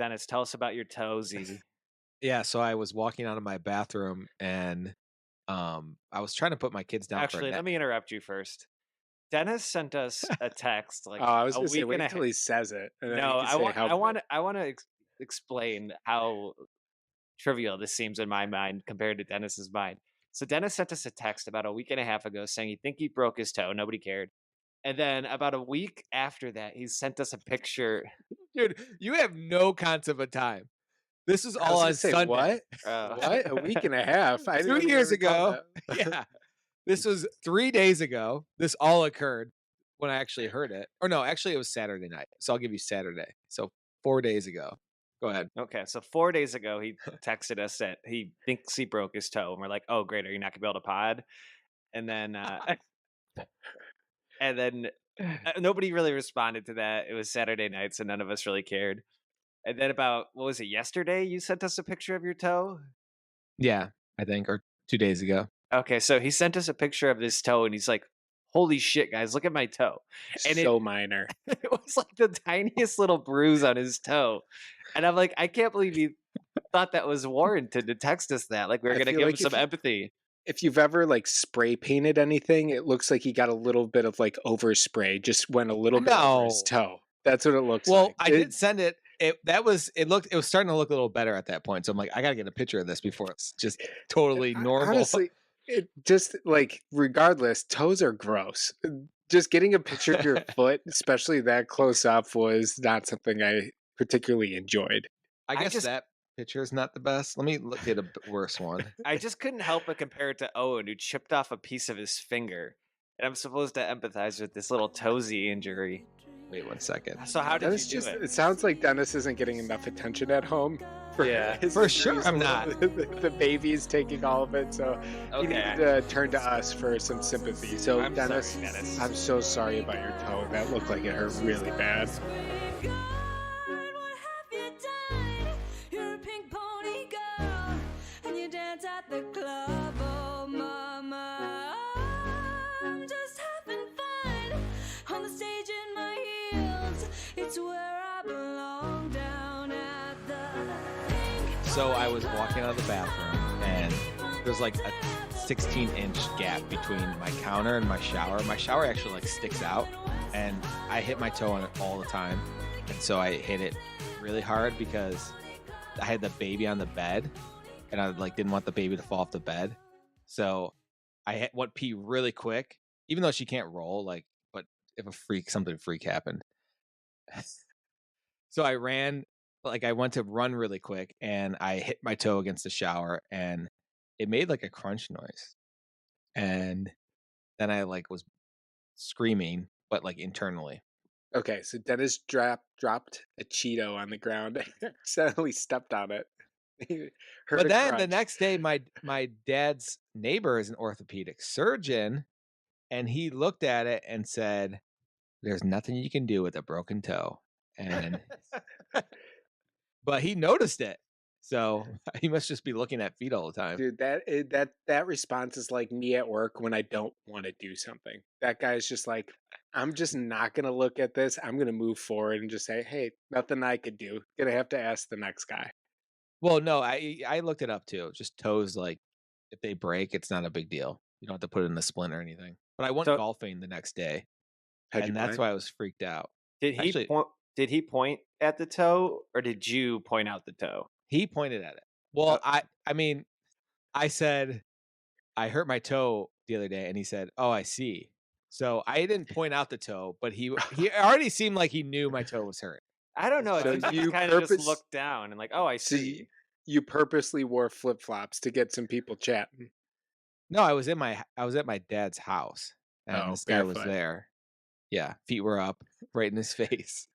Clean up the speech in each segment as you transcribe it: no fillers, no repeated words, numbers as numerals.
Dennis, tell us about your toesy. Yeah, so I was walking out of my bathroom and I was trying to put my kids down for a Actually, nap. let me interrupt you first. Dennis sent us a text Oh, I was a gonna say, week and wait a till he says it, and then No, you can say how. I want to explain how trivial this seems in my mind compared to Dennis's mind. So Dennis sent us a text about a week and a half ago saying he think he broke his toe. Nobody cared. And then about a week after that, he sent us a picture. Dude, you have no concept of time. This was I all was on gonna say, Sunday. what? A week and a half? I 2 didn't years even recall ago. that. Yeah. This was 3 days ago. This all occurred when I actually heard it. Or no, actually it was Saturday night. So I'll give you Saturday. So 4 days ago. Go ahead. Okay, so 4 days ago, he texted us that he thinks he broke his toe, and we're like, "Oh, great! Are you not gonna be able to pod?" And then, and then nobody really responded to that. It was Saturday night, so none of us really cared. And then about what was it yesterday? You sent us a picture of your toe. Yeah, I think, or 2 days ago. Okay, so he sent us a picture of his toe, and he's like, "Holy shit, guys, look at my toe!" And So minor. it was like the tiniest little bruise on his toe, and I'm like, I can't believe he thought that was warranted to text us that. Like we were I gonna feel give him like some empathy. if you've ever like spray painted anything, it looks like he got a little bit of like overspray, just went a little bit over his No. toe. That's what it looks Well, like. I did send it. It was starting to look a little better at that point. So I'm like, I gotta get a picture of this before it's just totally normal. Honestly, it just like regardless, toes are gross. Just getting a picture of your foot, especially that close up, was not something I particularly enjoyed. I guess just- that picture is not the best. Let me look at a worse one. I just couldn't help but compare it to Owen, who chipped off a piece of his finger. And I'm supposed to empathize with this little toesy injury. Wait 1 second. So how did Dennis you do it? It sounds like Dennis isn't getting enough attention at home. Yeah, his for sure injuries. I'm not. The baby's taking all of it, so you need to turn to us for some sympathy. So I'm Dennis, sorry, Dennis. I'm so sorry about your toe. That looked like it hurt really bad. So I was walking out of the bathroom and there's like a 16-inch gap between my counter and my shower. My shower actually like sticks out and I hit my toe on it all the time. And so I hit it really hard because I had the baby on the bed and I like didn't want the baby to fall off the bed. So I went pee really quick, even though she can't roll, like, but if something freak happened. So I ran, like I went to run really quick and I hit my toe against the shower and it made like a crunch noise. And then I like was screaming, but like internally. Okay, so Dennis dropped a Cheeto on the ground, accidentally stepped on it. But then the next day, my dad's neighbor is an orthopedic surgeon, and he looked at it and said, "There's nothing you can do with a broken toe." And but he noticed it, so he must just be looking at feet all the time. Dude, that response is like me at work when I don't want to do something. That guy's just like, I'm just not gonna look at this. I'm gonna move forward and just say, hey, nothing I could do. Gonna have to ask the next guy. Well, no, I looked it up too. Just toes, like if they break, it's not a big deal. You don't have to put it in the splint or anything. But I went golfing the next day, and that's why I was freaked out. Did he point at the toe, or did you point out the toe? He pointed at it. Well, I mean, I said I hurt my toe the other day, and he said, "Oh, I see." So I didn't point out the toe, but he already seemed like he knew my toe was hurt. I don't know. So you kind of just looked down and like, oh, I see. You purposely wore flip flops to get some people chatting. No, I was at my dad's house, and this guy was there. Yeah, feet were up, right in his face.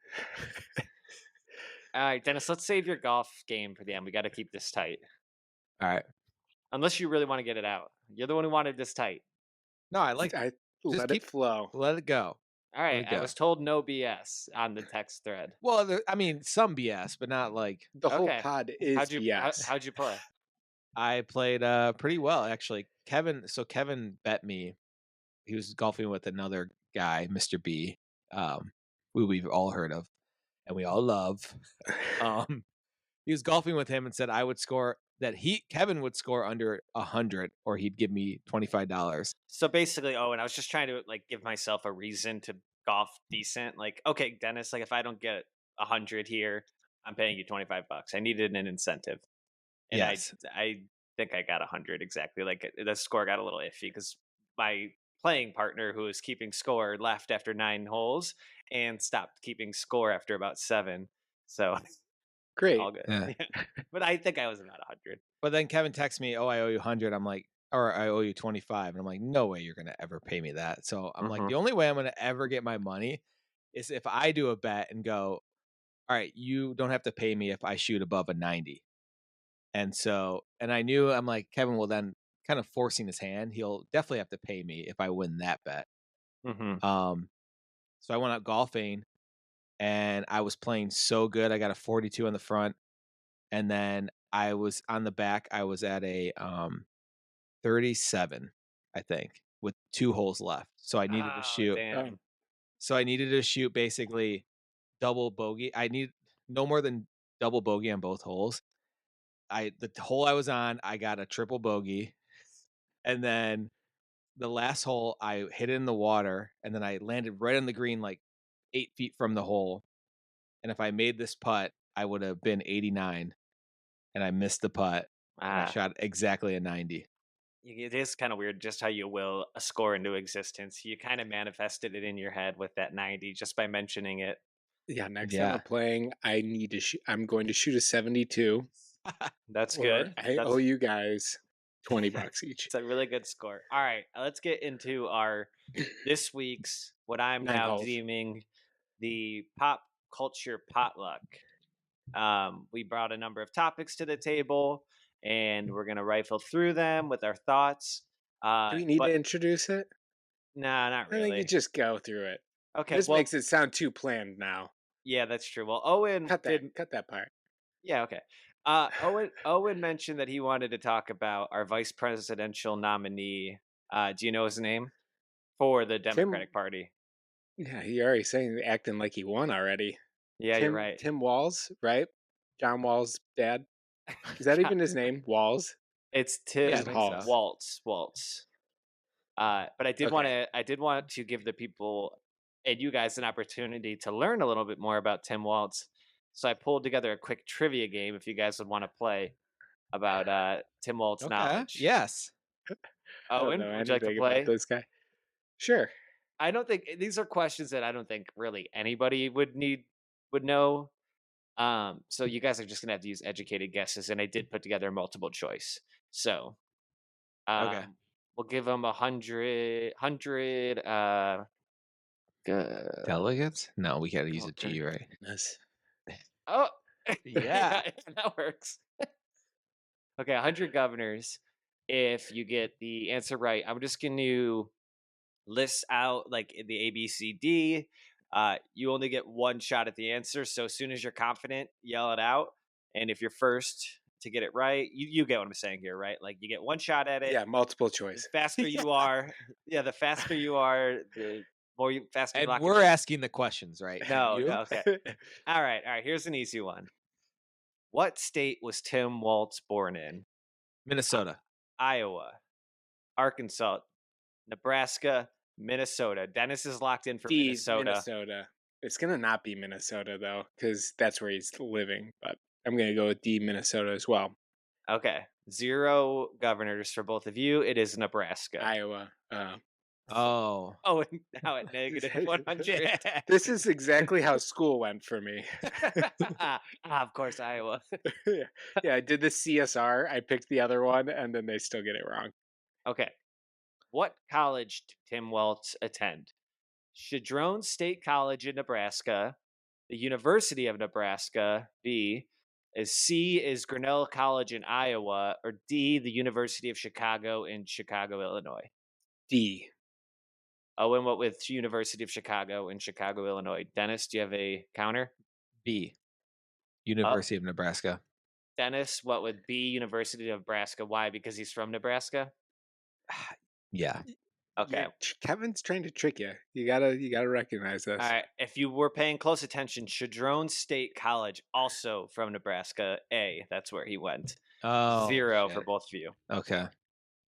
All right, Dennis, let's save your golf game for the end. We got to keep this tight. All right. Unless you really want to get it out. You're the one who wanted this tight. No, I like it. Let it flow. Let it go. All right. I was told no BS on the text thread. Well, I mean, some BS, but not like the whole pod is BS. How'd you play? I played pretty well, actually. Kevin bet me. He was golfing with another guy, Mr. B, who we've all heard of and we all love. he was golfing with him and said I would score Kevin would score under 100 or he'd give me $25. So basically, Owen, I was just trying to like give myself a reason to golf decent. Like, okay, Dennis, like if I don't get 100 here, I'm paying you $25. I needed an incentive, and Yes. I think I got 100 exactly. Like the score got a little iffy because my playing partner, who was keeping score, left after 9 holes and stopped keeping score after about 7. So Great. all good. Yeah. Yeah. But I think I was about 100. But then Kevin texts me, "Oh, I owe you 100." I'm like, or I owe you 25. And I'm like, no way you're going to ever pay me that. So I'm like, Mhm. the only way I'm going to ever get my money is if I do a bet and go, all right, you don't have to pay me if I shoot above a 90. And so, and I knew, I'm like, Kevin will then kind of forcing his hand. He'll definitely have to pay me if I win that bet. Mhm. So I went out golfing and I was playing so good. I got a 42 on the front. And then I was on the back. I was at a 37, I think, with 2 holes left. So I needed to Oh, shoot. damn. So I needed to shoot basically double bogey. I need no more than double bogey on both holes. The hole I was on, I got a triple bogey. And then the last hole, I hit it in the water, and then I landed right on the green, like 8 feet from the hole. And if I made this putt, I would have been 89, and I missed the putt, and I Ah, shot exactly a 90. it is kind of weird just how you will a score into existence. You kind of manifested it in your head with that 90 just by mentioning it. Yeah, next time we're Yeah. playing, I need to shoot. I'm going to shoot a 72, That's or good. I owe That's you guys $20 each. it's a really good score. All right, let's get into our this week's what I'm 9 now holes. deeming the pop culture potluck. We brought a number of topics to the table, and we're gonna rifle through them with our thoughts. Do we need But to introduce it? nah, not I think you really. just go through it. Okay, This makes well, it sound too planned now. yeah, that's true. Well, Owen did. Cut that part. Yeah, okay. Owen mentioned that he wanted to talk about our vice presidential nominee. Do you know his name for the Tim, Democratic Party? yeah, he already saying acting like he won already. Yeah, you're right. Tim Walz, right? John Walz' dad. Is that even his name? Walz? It's Or Yeah, is I it Tim think so. Halls? Waltz. But Okay. I did want to give the people and you guys an opportunity to learn a little bit more about Tim Waltz. So I pulled together a quick trivia game if you guys would want to play about Tim Waltz Okay. knowledge. Yes. I don't Owen, know would you like to anything about play? this guy. Sure. I don't think these are questions that I don't think really anybody would know. So you guys are just gonna have to use educated guesses, and I did put together a multiple choice. So Okay. we'll give them 100. Delegates? No, we gotta use a Okay. G, right? Goodness. Oh, Yeah. that works. Okay, 100 governors. If you get the answer right, I'm just going to list out like the A, B, C, D. You only get one shot at the answer. So as soon as you're confident, yell it out. And if you're first to get it right, you get what I'm saying here, right? Like you get one shot at it. Yeah, multiple The choice. faster you are, yeah, the faster you are, the faster you And lock we're it. asking the questions, right? Not No, you. no, okay. All right. Here's an easy one. What state was Tim Waltz born in? Minnesota. Iowa, Arkansas, Nebraska, Minnesota. Dennis is locked in for D, Minnesota. Minnesota. It's gonna not be Minnesota though, because that's where he's living. But I'm gonna go with D, Minnesota as well. Okay. 0 governors for both of you. It is Nebraska. Iowa. Oh. Oh, and now at negative 100. This is exactly how school went for me. Of course, Iowa. Yeah. Yeah, I did the CSR. I picked the other one, and then they still get it wrong. Okay. What college did Tim Waltz attend? Shadron State College in Nebraska, the University of Nebraska, B, is C is Grinnell College in Iowa, or D, the University of Chicago in Chicago, Illinois. D. Owen, what with University of Chicago in Chicago, Illinois? Dennis, do you have a counter? B. Uh, University of Nebraska. Dennis, what with B, University of Nebraska? Why? Because he's from Nebraska? Yeah. Okay. Kevin's trying to trick you. You gotta recognize this. All right. If you were paying close attention, Chadron State College, also from Nebraska. That's where he went. Oh, 0 for shit. both of you. Okay.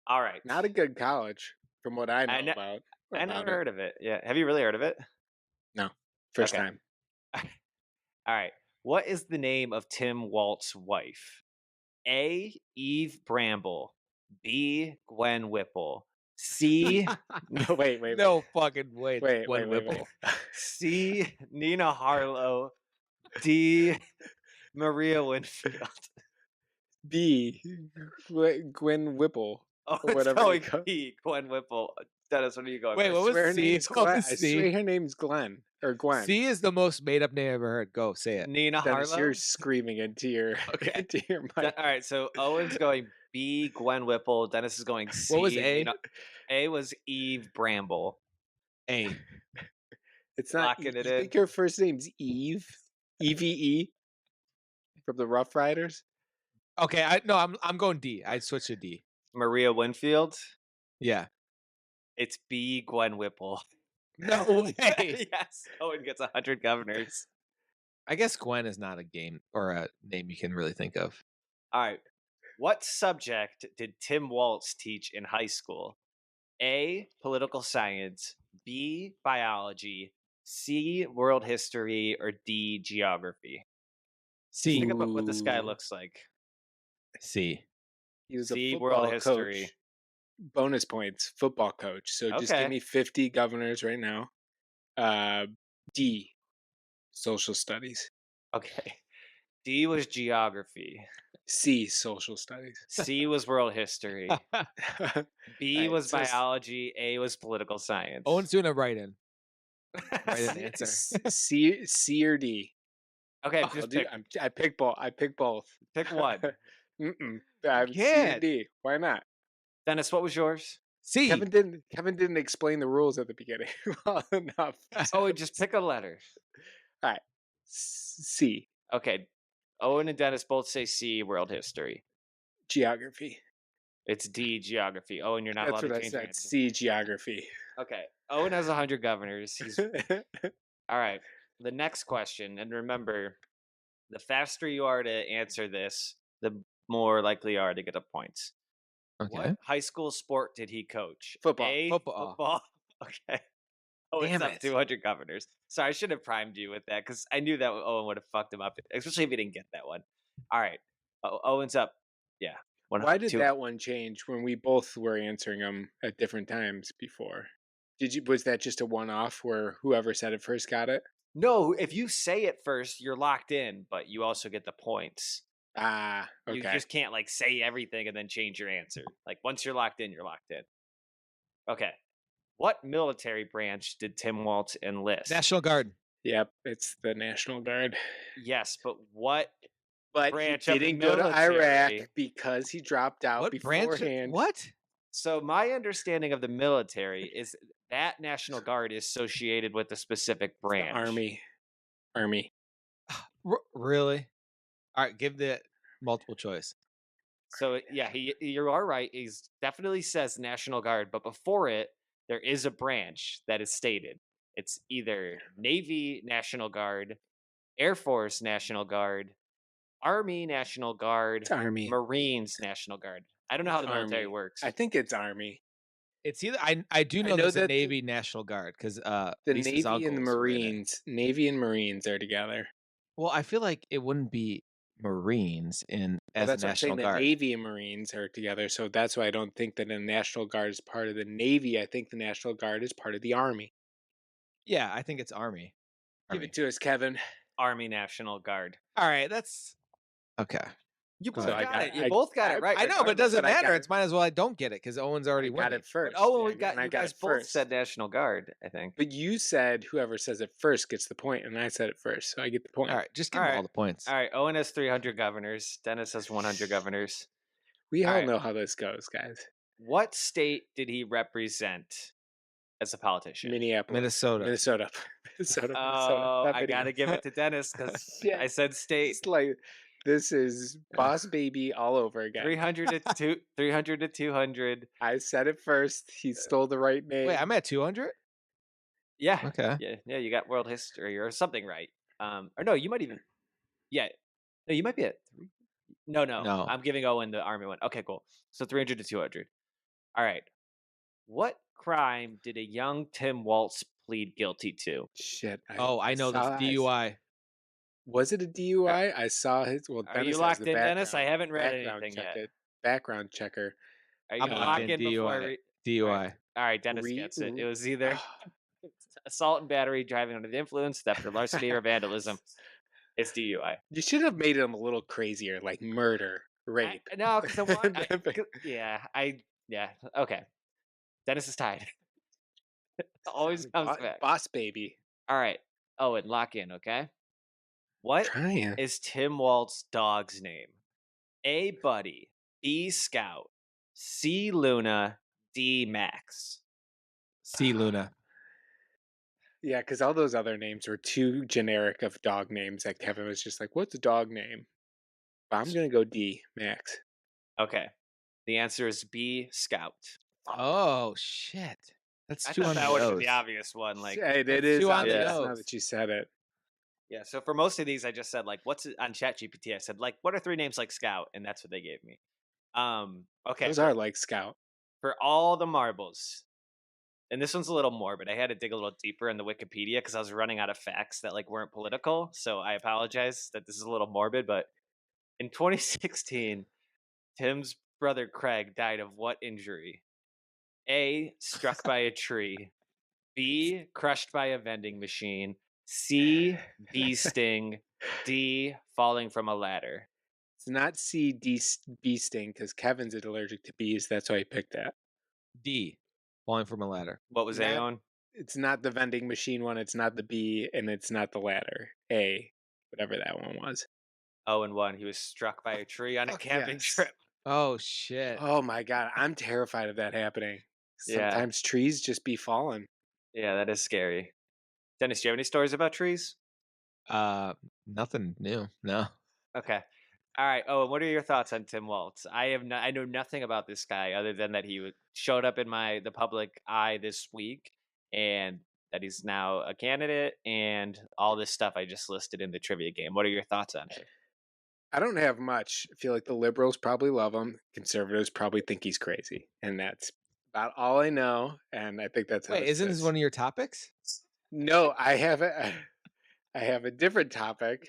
All right. Not a good college, from what I know I about never it. heard of it. Yeah. Have you really heard of it? No, first Okay. time. All right. What is the name of Tim Walz's wife? A. Eve Bramble. B. Gwen Whipple. C. No, wait. No fucking way. It's Wait. Gwen Whipple. C. Nina Harlow. D. Maria Winfield. B. Gwen Whipple. Oh, or it's whatever you going call- B. Gwen Whipple. Dennis, what are you going Wait, for? what was swear her C? name's What Glenn. was I C? swear her name's Glenn or Gwen. C is the most made up name I've ever heard. Go, say it. Nina Dennis, Harlow? you're screaming into your into your mic. All right, so Owen's going B. Gwen Whipple. Dennis is going C. What was A? A was Eve Bramble. A. It's not. Locking You it think in. her first name's Eve? EVE from the Rough Riders. Okay, I'm going D. I'd switch to D. Maria Winfield. Yeah. It's B. Gwen Whipple. No way. Yes, Owen gets 100 governors. I guess Gwen is not a game or a name you can really think of. All right. What subject did Tim Walz teach in high school? A. Political science. B. Biology. C. World history. Or D. Geography. C. Think about what this guy Ooh. looks like. C. He was C. a World football history. coach. Bonus points, football coach. So just Okay. give me 50 governors right now. D. Social studies. Okay. D was geography. C. Social studies. C was world history. B Alright, was so biology. A was political science. Owen's doing a write-in. Write an answer. C or D. Okay, I'll just do- pick, I pick both. I pick both. pick one. C or can't. D. Why not? Dennis, what was yours? C. Kevin didn't explain the rules at the beginning well enough. Oh, just pick a letter. All right. C. Okay. Owen and Dennis both say C, world history. Geography. It's D, geography. Owen, you're not That's allowed what to I change your said. answer. C. Geography. Okay. Owen has 100 governors. He's all right. The next question, and remember, the faster you are to answer this, the more likely you are to get a points. Okay. What high school sport did he coach? Football. A, Football. football. Okay. Oh, it's Damn up it. 200 governors. Sorry, I should have primed you with that because I knew that Owen would have fucked him up, especially if he didn't get that one. All right. Owen's up. Yeah. Why did that one change when we both were answering them at different times before? Was that just a one-off where whoever said it first got it? No, if you say it first, you're locked in, but you also get the points. Ah, okay. You just can't like say everything and then change your answer. Like once you're locked in, you're locked in. Okay. What military branch did Tim Walz enlist? National Guard. Yep, it's the National Guard. Yes, but what But branch he of the didn't go to military? Iraq because he dropped out What branch? beforehand. What? So my understanding of the military is that National Guard is associated with a specific The branch. Army. Really? All right, give the multiple choice. So yeah, you are right. He's definitely says National Guard, but before it, there is a branch that is stated. It's either Navy National Guard, Air Force National Guard, Army National Guard, It's Army. Marines National Guard. I don't know how the It's military Army. works. I think it's Army. It's either I do I know know there's a that Navy National Guard because The Lisa's Navy and the uncles were in it. Navy and Marines are together. Well, I feel like it wouldn't be Marines Well, as a that's what I'm National saying. The Guard. Navy and Marines are together, so that's why I don't think that the National Guard is part of the Navy. I think the National Guard is part of the Army. Yeah, I think it's Army. Give Army. it to us, Kevin. Army National Guard. All right, that's okay. You So both I got got- it. You I- both got I- it right. I know, but it regardless. doesn't but I got matter. it. It's might as well I don't get it because Owen's already I got winning. it first. Oh, yeah, and I you got guys it both first. said National Guard, I think. But you said whoever says it first gets the point, and I said it first, so I get the point. All right, just give All him right. all the points. All right, Owen has 300 governors. Dennis has 100 governors. We all All right. know how this goes, guys. What state did he represent as a politician? Minneapolis, Minnesota. Minnesota. Oh, That I video. gotta give it to Dennis because Yeah. I said state. It's like This is Boss Baby all over again. 300 to 200. I said it first. He stole the right Wait, name. I'm at 200. Yeah. Okay. Yeah, you got world history or something right. Or no, you might even yeah. No, you might be at 3. No. No. I'm giving Owen the army one. Okay, cool. So 300 to 200. All right. What crime did a young Tim Walz plead guilty to? Shit. Oh, I know the DUI. Was it a Are, DUI? I saw his. Well, are you Dennis has the locked in, Dennis? I haven't read background anything check yet. it. Background checker. Are I'm you locked locked in in before I DUI. read? DUI. All right, Dennis gets it. It was either assault and battery, driving under the influence, theft or larceny, or vandalism. It's DUI. You should have made him a little crazier, like murder, rape. No, because I want. Yeah. Okay. Dennis is tied. Always comes back. Boss Baby. All right. Owen, lock in. Okay. What Trying. is Tim Walt's dog's name? A. Buddy. B. Scout. C. Luna. D. Max. C Luna. Yeah, because all those other names were too generic of dog names that Kevin was just like, what's a dog name? But I'm going to go D, Max. Okay. The answer is B. Scout. Oh shit. That's I two thought on that the would have been nose. the obvious one. Like, It that's is two on the obvious now nose. that you said it. yeah. So for most of these, I just said like, what's it on ChatGPT? I said like, what are 3 names like Scout, and that's what they gave me. Okay. Those are like Scout. For all the marbles, and this one's a little morbid. I had to dig a little deeper in the Wikipedia because I was running out of facts that like weren't political. So I apologize that this is a little morbid, but in 2016, Tim's brother Craig died of what injury? A. Struck by a tree. B. Crushed by a vending machine. C. Bee sting. D. Falling from a ladder. It's not C, D, bee sting, because Kevin's allergic to bees. That's why he picked that. D. Falling from a ladder. What was A on? It's not the vending machine one. It's not the bee, and it's not the ladder. A, whatever that one was. 0-1. He was struck by a tree on a camping yes. trip. Oh shit. Oh my god, I'm terrified of that happening. Yeah. Sometimes trees just be falling. Yeah, that is scary. Dennis, do you have any stories about trees? Nothing new. No. Okay. All right. Oh, what are your thoughts on Tim Walz? I know nothing about this guy other than that he showed up in the public eye this week, and that he's now a candidate, and all this stuff I just listed in the trivia game. What are your thoughts on it? I don't have much. I feel like the liberals probably love him. Conservatives probably think he's crazy, and that's about all I know. And I think that's how Wait, isn't this one of your topics? No, I have a different topic.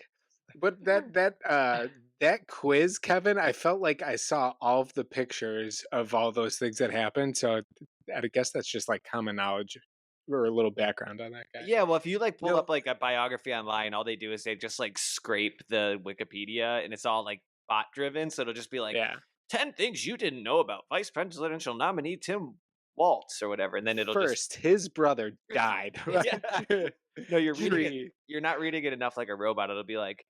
But that quiz, Kevin, I felt like I saw all of the pictures of all those things that happened. So I guess that's just like common knowledge or a little background on that guy. Yeah, well, if you like pull up like a biography online, all they do is they just like scrape the Wikipedia, and it's all like bot driven. So it'll just be like 10 things you didn't know about Vice Presidential Nominee Tim Walz or whatever, and then it'll First, his brother died. No, you're reading it. You're not reading it enough like a robot. It'll be like,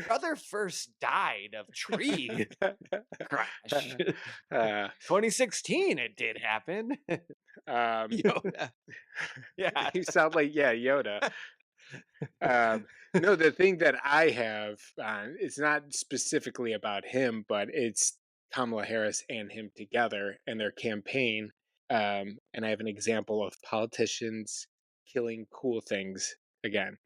brother first died of tree crash. 2016, it did happen. Yoda. Yeah, you sound like Yoda. No, the thing that I have, it's not specifically about him, but it's Kamala Harris and him together and their campaign. And I have an example of politicians killing cool things again.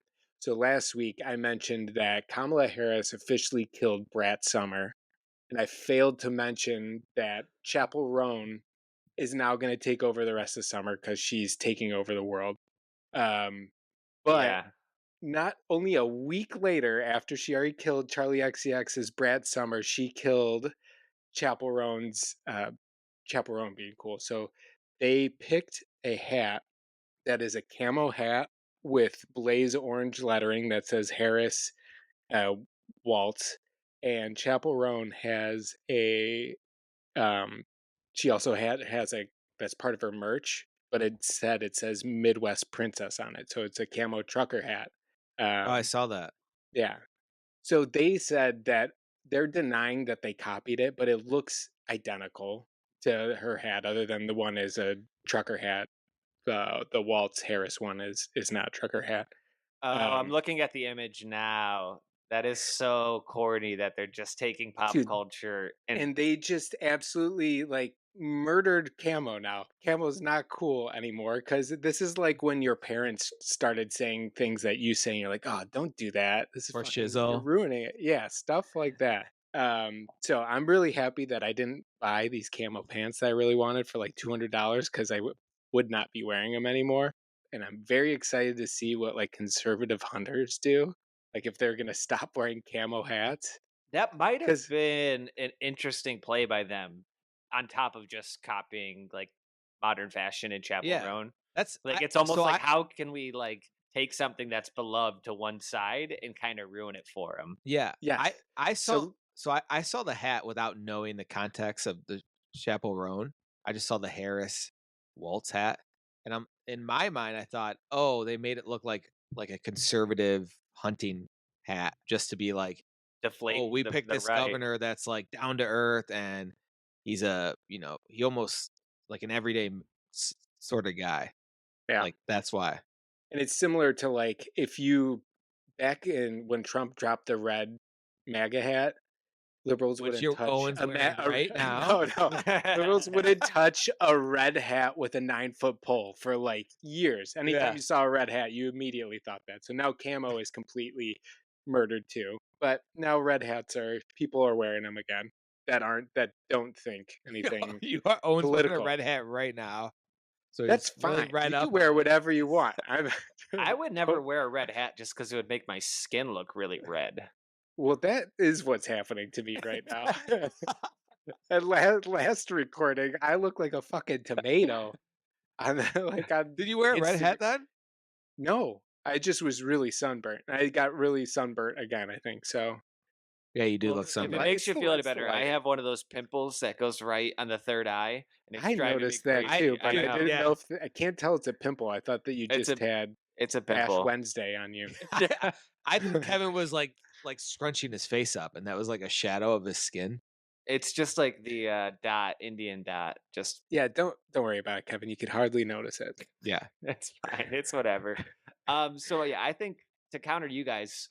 So last week I mentioned that Kamala Harris officially killed Brat Summer, and I failed to mention that Chapel Roan is now going to take over the rest of summer because she's taking over the world. But not only a week later, after she already killed Charlie XCX's Brat Summer, she killed Chapel Roan's Chapel Roan being cool. So they picked a hat that is a camo hat with blaze orange lettering that says Harris Waltz, and Chapel Roan has a she also has a that's part of her merch, but it says Midwest Princess on it, so it's a camo trucker hat. I saw that. Yeah, so they said that they're denying that they copied it, but it looks identical to her hat, other than the one is a trucker hat. The Waltz Harris one is not a trucker hat. I'm looking at the image now That is so corny that they're just taking pop Dude, culture and and they just absolutely like murdered Camo now. Camo's not cool anymore because this is like when your parents started saying things that you say, and you're like, oh, don't do that. This is Or fucking, you're Shizzle. ruining it. Yeah, stuff like that. So I'm really happy that I didn't buy these camo pants that I really wanted for like $200 because would not be wearing them anymore. And I'm very excited to see what like conservative hunters do. Like if they're gonna stop wearing camo hats. that might have Because been an interesting play by them on top of just copying like modern fashion and Chapel Yeah. Roan. That's Like I it's almost so like I how can we like take something that's beloved to one side and kind of ruin it for them? yeah. yes. I saw So I saw the hat without knowing the context of the chaperone. I just saw the Harris Waltz hat. And I'm in my mind, I thought, oh, they made it look like a conservative hunting hat just to be like, Deflate oh, we picked the this right. governor that's like down to earth and he's a, he almost like an everyday sort of guy. yeah. Like that's why. And it's similar to like if you back in when Trump dropped the red MAGA hat, liberals Which wouldn't your touch Owen's wearing right now. no, no. Liberals wouldn't touch a red hat with a 9-foot pole for like years. Anytime Yeah. you saw a red hat, you immediately thought that. So now camo is completely murdered too. But now red hats are people are wearing them again that don't think anything You are Owen's wearing a political. red hat right now. So That's he's really fine. read You up can on wear it. whatever you want. I would never wear a red hat just because it would make my skin look really red. Well, that is what's happening to me right now. At last recording, I look like a fucking tomato on like on Did you wear a red Instagram. hat then? No, I just was really sunburnt. I got really sunburnt again, I think. So, Yeah, you do Well, look if it sunburned. makes it's you feel any it's the better, I lighting. have one of those pimples that goes right on the third eye, and it's I driving me noticed that crazy. too, I but I know. didn't know Yeah. if I can't tell it's a pimple. I thought that you It's just a had it's a Ash pimple. Wednesday on you. I thought Kevin was like scrunching his face up, and that was like a shadow of his skin. It's just like the dot, Indian dot. Just Yeah, don't worry about it, Kevin. You could hardly notice it. Yeah. it's fine. It's whatever. So yeah, I think to counter you guys,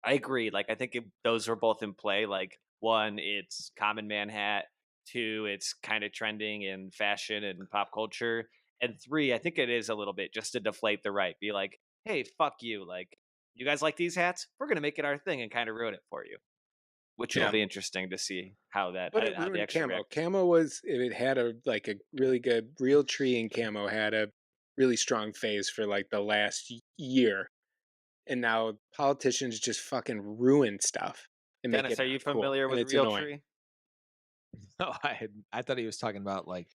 I agree. Like I think those are both in play. Like one, it's common man hat. Two, it's kind of trending in fashion and pop culture. And three, I think it is a little bit just to deflate the right. Be like, hey, fuck you. Like, you guys like these hats? We're gonna make it our thing and kind of ruin it for you. Which will Yeah. be interesting to see how that But it how they ruined actually camo. react. Camo was if it had a like a really good real tree and camo had a really strong phase for like the last year. And now politicians just fucking ruin stuff and make Dennis, it are you not cool. familiar And with it's Real annoying. Tree? No, I thought he was talking about like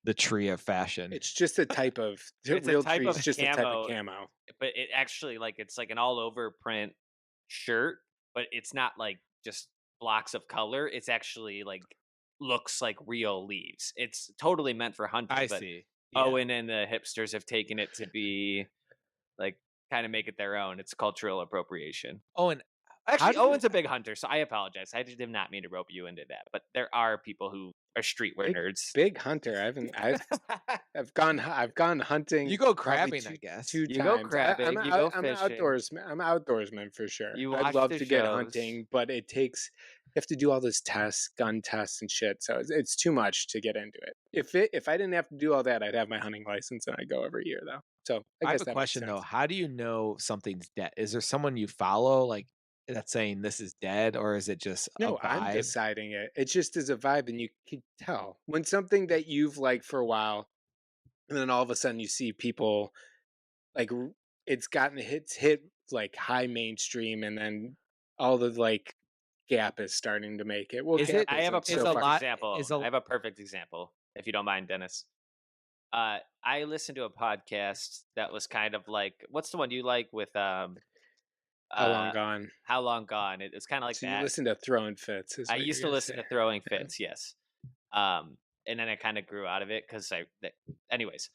the tree of fashion. It's just a type of It's a real type tree of is just a type of camo, camo. but it actually like it's like an all over print shirt, but it's not like just blocks of color. It's actually like looks like real leaves. It's totally meant for hunting, I but see. Yeah. Owen and the hipsters have taken it to be like kind of make it their own. It's cultural appropriation. Owen, Actually, do you- Owen's a big hunter, so I apologize. I did not mean to rope you into that, but there are people who are streetwear nerds. Big hunter. I've gone hunting. You go probably crabbing, I guess. two You go times. crabbing, you go I'm fishing. I'm an outdoorsman for sure. You I'd watch love the to get shows. hunting, but it takes you have to do all this tests, gun tests and shit. So it's too much to get into it. If I didn't have to do all that, I'd have my hunting license and I'd go every year though. So I I guess have a that makes question though. sense. How do you know something's dead? Is there someone you follow like that's saying this is dead, or is it just No, a I'm vibe? deciding it. It just is a vibe, and you can tell when something that you've liked for a while, and then all of a sudden you see people like it's gotten hit like high mainstream, and then all the like Gap is starting to make it. Well, Is Gap it- I have a isn't so is a perfect fucking- lot- example. is a- I have a perfect example, if you don't mind, Dennis. I listened to a podcast that was kind of like, what's the one you like with How long gone? How Long Gone? It's kind of like So that. you listen to Throwing Fits. Is I what used you're to gonna listen say. to Throwing Yeah. Fits, yes. And then I kind of grew out of it because anyways,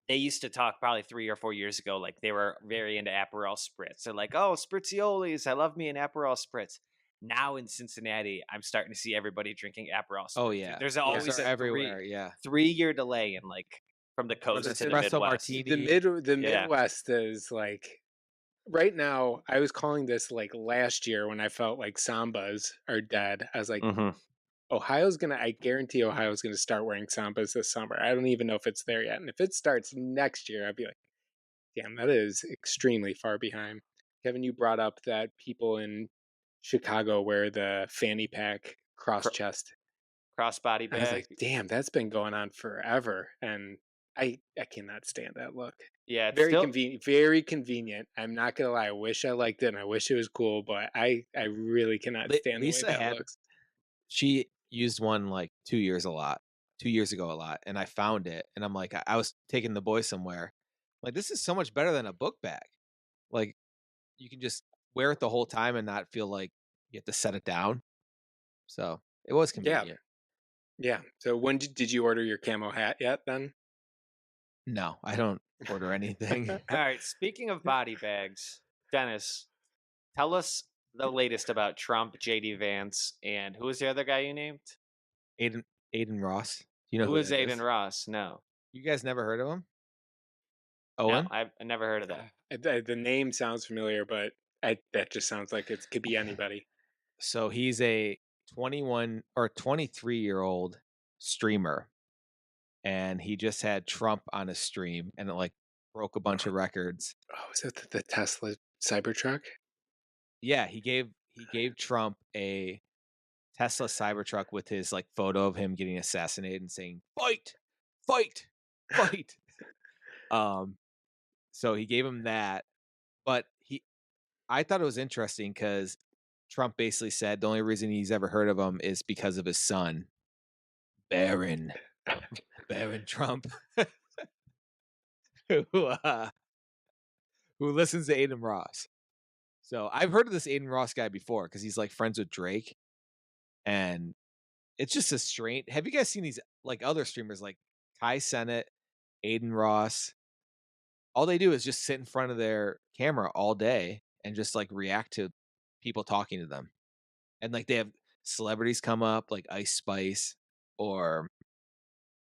they used to talk probably 3 or 4 years ago, like they were very into Aperol Spritz. They're like, oh, Spritziolis, I love me an Aperol Spritz. Now in Cincinnati, I'm starting to see everybody drinking Aperol Spritz. Oh yeah. There's Those always are a everywhere. Yeah. 3-year delay in like from the Or coast the to the espresso Midwest. martini. The Yeah. Midwest is like right now, I was calling this like last year when I felt like Sambas are dead. I was like, Hmm. I guarantee Ohio's gonna start wearing Sambas this summer. I don't even know if it's there yet. And if it starts next year, I'd be like, damn, that is extremely far behind. Kevin, you brought up that people in Chicago wear the fanny pack cross Cr- chest. Crossbody I was like, bag. damn, that's been going on forever. And I cannot stand that look. Yeah, it's still. Very convenient. I'm not gonna lie. I wish I liked it and I wish it was cool, but I really cannot stand the way Lisa that had looks. she used one like 2 years ago a lot, and I found it, and I'm like, I was taking the boys somewhere, like this is so much better than a book bag. Like you can just wear it the whole time and not feel like you have to set it down. So it was Yeah, convenient. yeah. So when did you order your camo hat yet then? No, I don't order anything. All right. Speaking of body bags, Dennis, tell us the latest about Trump, JD Vance, and who was the other guy you named? Aiden Aiden Ross. You know Who who is that Adin is? Ross? No, You guys never heard of him? no, Owen? I've never heard of that. The name sounds familiar, but that just sounds like it could be anybody. So he's a 21 or 23-year-old streamer, and he just had Trump on his stream, and it like broke a bunch of records. Oh, is it the Tesla Cybertruck? Yeah, he gave Trump a Tesla Cybertruck with his like photo of him getting assassinated and saying "fight, fight, fight." um, so he gave him that, but I thought it was interesting because Trump basically said the only reason he's ever heard of him is because of his son, Barron Barron Trump, who uh, who listens to Aiden Ross. So I've heard of this Aiden Ross guy before because he's like friends with Drake, and it's just a strange. Have you guys seen these like other streamers like Kai Cenat, Aiden Ross? All they do is just sit in front of their camera all day and just like react to people talking to them. And like they have celebrities come up like Ice Spice, or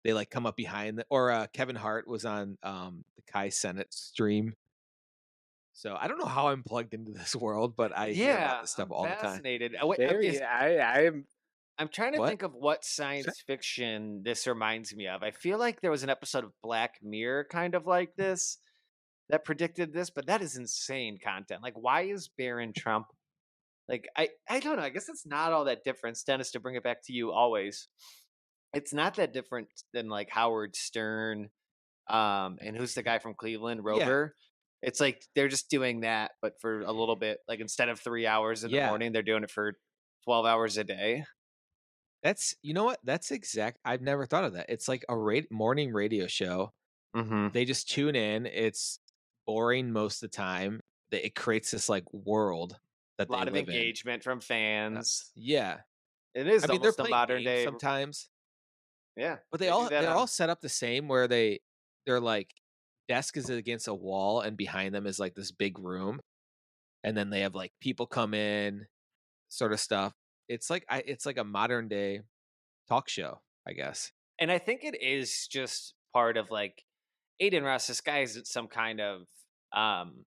they like come up behind or Kevin Hart was on the Kai Cenat stream. So I don't know how I'm plugged into this world, but I hear about Yeah, this stuff I'm all the time. fascinated. Oh, wait, Very. I'm. I'm trying to What? think of what science fiction this reminds me of. I feel like there was an episode of Black Mirror kind of like this that predicted this, but that is insane content. Like, why is Barron Trump like I don't know. I guess it's not all that different. Dennis, to bring it back to you always. It's not that different than like Howard Stern, and who's the guy from Cleveland, Yeah. Rover. It's like they're just doing that, but for a little bit. Like instead of 3 hours in the Yeah. morning, they're doing it for 12 hours a day. That's you know what? That's exact. I've never thought of that. It's like a morning radio show. Mm-hmm. They just tune in. It's boring most of the time. That it creates this like world that A they lot of live in. engagement from fans. Yeah, It is I mean they're almost a playing modern games day. sometimes, Yeah, but they do that they're on. all set up the same where they're like desk is against a wall and behind them is like this big room, and then they have like people come in, sort of stuff. It's like a modern day talk show, I guess. And I think it is just part of like Aiden Ross. This guy isn't some kind of um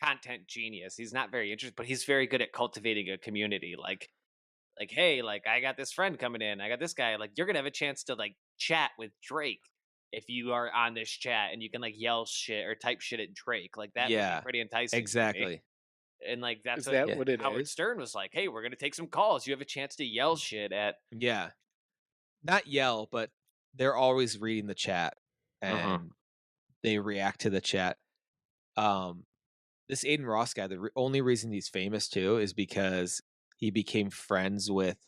content genius. He's not very interested, but he's very good at cultivating a community. Like, hey, like I got this friend coming in. I got this guy. Like, you're gonna have a chance to like chat with Drake if you are on this chat, and you can like yell shit or type shit at Drake. Like that would be Yeah, pretty enticing. To me. exactly. And like that's Is what that Yeah, what it Howard is? Stern was like. Hey, we're gonna take some calls. You have a chance to yell shit at. yeah. Not yell, but they're always reading the chat Uh-huh. and they react to the chat. Um, this Aiden Ross guy, the only reason he's famous too is because he became friends with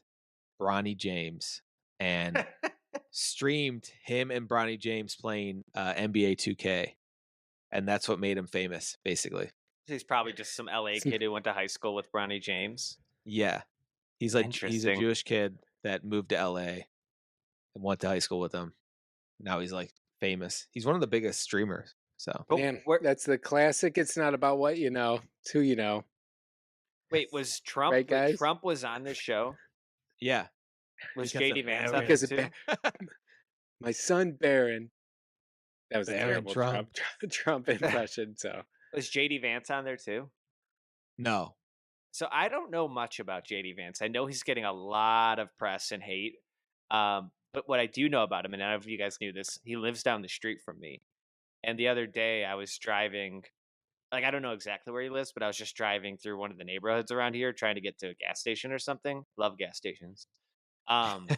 Bronny James and streamed him and Bronny James playing NBA 2K, and that's what made him famous, basically. He's probably just some LA kid who went to high school with Bronny James. Yeah, he's a Interesting. Jewish kid that moved to LA and went to high school with him. Now he's like famous. He's one of the biggest streamers. So But Man, that's the classic. It's not about what you know, it's who you know. wait, was Trump? Right, When guys? Trump was on this show. yeah, Was because of JD Vance on Barron. Because it too? my son Barron. That was a Barron terrible Trump. Trump impression. So Was JD Vance on there too? No. So I don't know much about JD Vance. I know he's getting a lot of press and hate. But what I do know about him, and I don't know if you guys knew this, he lives down the street from me. And the other day I was driving, like I don't know exactly where he lives, but I was just driving through one of the neighborhoods around here trying to get to a gas station or something. Love gas stations. Um,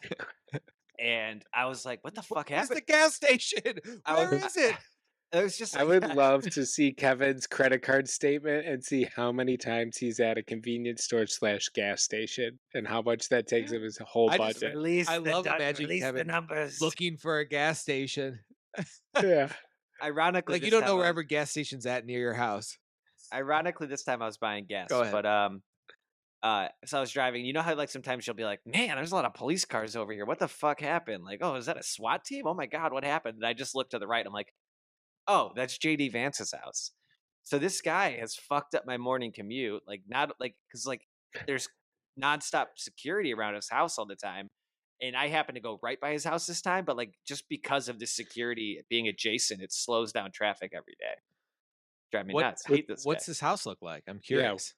and I was like, what the fuck Where's happened? the gas station? I Where was is it? it was just I like would love to see Kevin's credit card statement and see how many times he's at a convenience store / gas station and how much that takes of his whole I just budget. I love imagining Kevin numbers. looking for a gas station. Yeah. Ironically, Like you this don't time know I where was, every gas station's at near your house. ironically this time I was buying Go gas, ahead. but so I was driving. You know how like sometimes you'll be like, "Man, there's a lot of police cars over here. What the fuck happened? Like, oh, is that a SWAT team? Oh my god, what happened?" And I just looked to the right. I'm like, "Oh, that's JD Vance's house." So this guy has fucked up my morning commute. Like not like because like there's nonstop security around his house all the time. And I happen to go right by his house this time, but like just because of the security being adjacent, it slows down traffic every day. Drive me nuts. Hate this guy. What's his house look like? I'm Yeah. curious.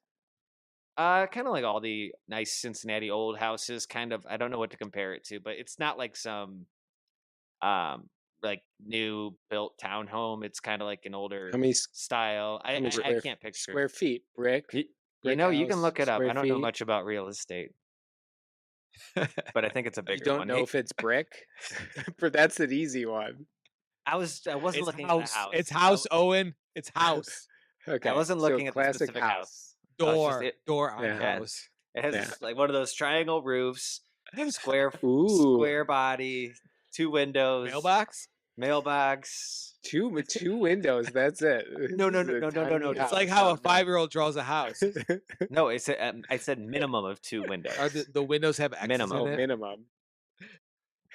Kind of like all the nice Cincinnati old houses. Kind of, I don't know what to compare it to, but it's not like some like new built townhome. It's kind of like an older How many style. how many I can't picture. square feet? Brick? You, Brick you can house, look it up. square I don't know feet. much about real estate, but I think it's a You bigger don't one. know if it's brick? For that's an easy one. I wasn't It's looking at the house. house. It's house, Owen. It's house. Okay. I wasn't so looking at the classic specific house. Door. Door on Yeah. house. It has Yeah. like one of those triangle roofs, square Ooh. square body, 2 windows, mailbox. Two windows. That's it. No, This is a tiny It's house. like how a Oh, no. 5-year-old draws a house. No, I said minimum of 2 windows. Are the windows have X's Minimum. Oh, in it? minimum.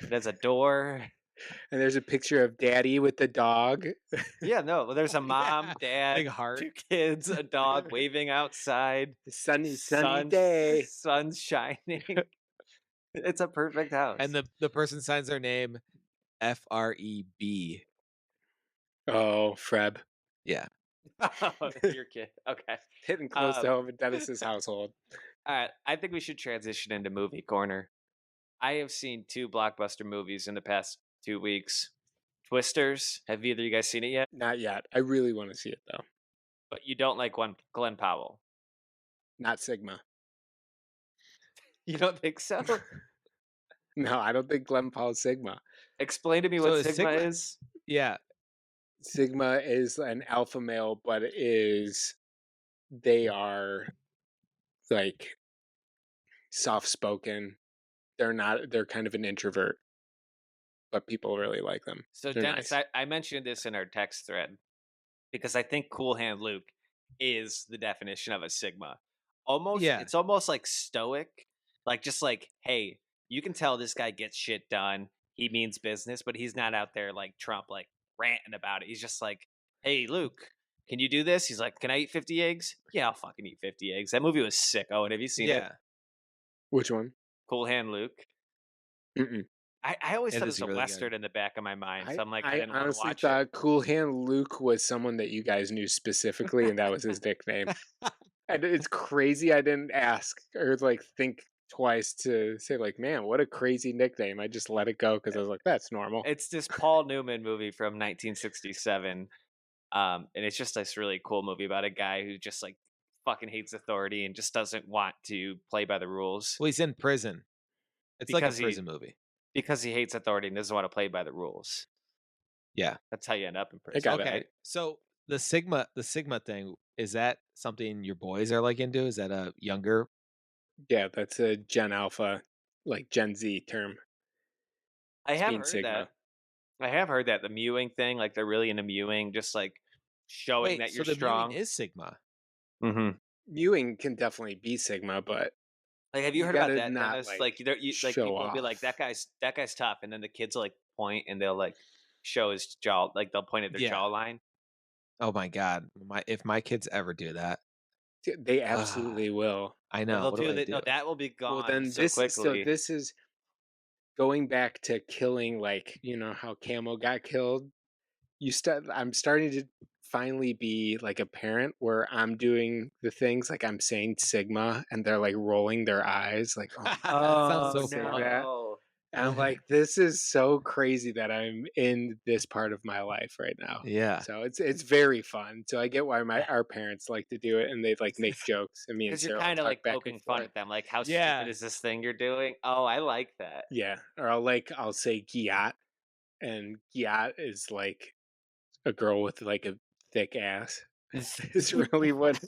There's a door. And there's a picture of Daddy with the dog. Yeah, no. Well, there's a mom, dad, Big heart. 2 kids, a dog waving outside. Sunny sun- day. Sun's shining. It's a perfect house. And the person signs their name FREB. Oh, Freb. Yeah. Your kid. Okay. Hitting close to home in Dennis's household. All right. I think we should transition into movie corner. I have seen 2 blockbuster movies in the past 2 weeks. Twisters. Have either of you guys seen it yet? Not yet. I really want to see it though. But you don't like Glenn Powell. Not Sigma. You don't think so? No, I don't think Glenn Powell's Sigma. Explain to me So what is Sigma Sigma- is. Yeah. Sigma is an alpha male, but they are like soft spoken. They're kind of an introvert, but people really like them. So They're Dennis, nice. I mentioned this in our text thread because I think Cool Hand Luke is the definition of a Sigma. Yeah. It's almost like stoic, like just like, hey, you can tell this guy gets shit done. He means business, but he's not out there like Trump, like ranting about it. He's just like, hey, Luke, can you do this? He's like, can I eat 50 eggs? Yeah, I'll fucking eat 50 eggs. That movie was sick. Owen, have you seen it? Yeah. Which one? Cool Hand Luke. Mm-mm. I always It thought it is was a really good. Western in the back of my mind. So I'm like, I I didn't want to honestly watch thought it. Cool Hand Luke was someone that you guys knew specifically, and that was his nickname. And it's crazy I didn't ask or like think twice to say like, man, what a crazy nickname. I just let it go because I was like, that's normal. It's this Paul Newman movie from 1967. And it's just this really cool movie about a guy who just like fucking hates authority and just doesn't want to play by the rules Well, he's in prison. It's like a Because he- prison movie. because he hates authority and doesn't want to play by the rules. Yeah. That's how you end up in I prison. got it. Okay. So the Sigma thing, is that something your boys are like into? Is that a younger? Yeah, that's a Gen Alpha, like Gen Z term. I have being heard Sigma. that. I have heard that the mewing thing, like they're really into mewing, just like showing Wait, that so you're the strong. mewing is Sigma. Mm-hmm. Mewing can definitely be Sigma, but Like, have you You heard about gotta that, not, Dennis? like, Like, like show people will be like, off. that guy's tough," and then the kids will like point and they'll like show his jaw, like they'll point at their Yeah. jawline. Oh my god! If my kids ever do that, they absolutely will. I And know. they'll What do I that. do? No, that will be gone Well, then so this quickly. this is going back to killing, like, you know how Camo got killed. I'm starting to finally be like a parent where I'm doing the things like I'm saying Sigma and they're like rolling their eyes like, oh my God, That sounds Oh so saying fun. that. no. And I'm like, this is so crazy that I'm in this part of my life right now. Yeah. So it's very fun. So I get why our parents like to do it and they like make jokes and me and Because you're Sarah will kind of talk like back and poking fun forth. at them, like how Yeah. stupid is this thing you're doing? Oh, I like that. Yeah. Or I'll say Giat and Giat is like a girl with like a thick ass. Is really what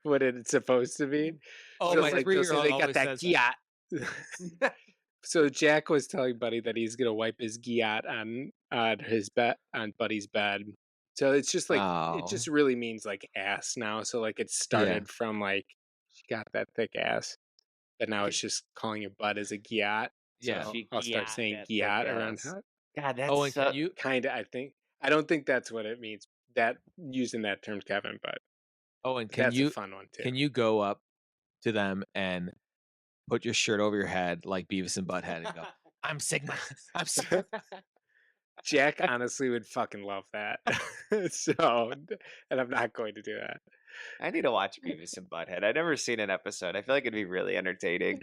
it's supposed to be. Oh, So my like they'll say 3-year-old they got always that says that. Giat. So Jack was telling Buddy that he's gonna wipe his Giat on his bed on Buddy's bed. So it's just like it Oh. just really means like ass now. So like it Yeah. started from like she got that thick ass, but now it's just calling your butt as a Giat. Yeah. So She I'll start got saying that thick Giat around ass. her. God, that's Owen, can so. you Kinda, I think. I don't think that's what it means. That using that term, Kevin, but Owen, can that's a you fun one too. can you go up to them and put your shirt over your head like Beavis and Butthead and go, "I'm Sigma. I'm Sigma." Jack honestly would fucking love that. So, and I'm not going to do that. I need to watch Beavis and Butthead. I've never seen an episode. I feel like it'd be really entertaining.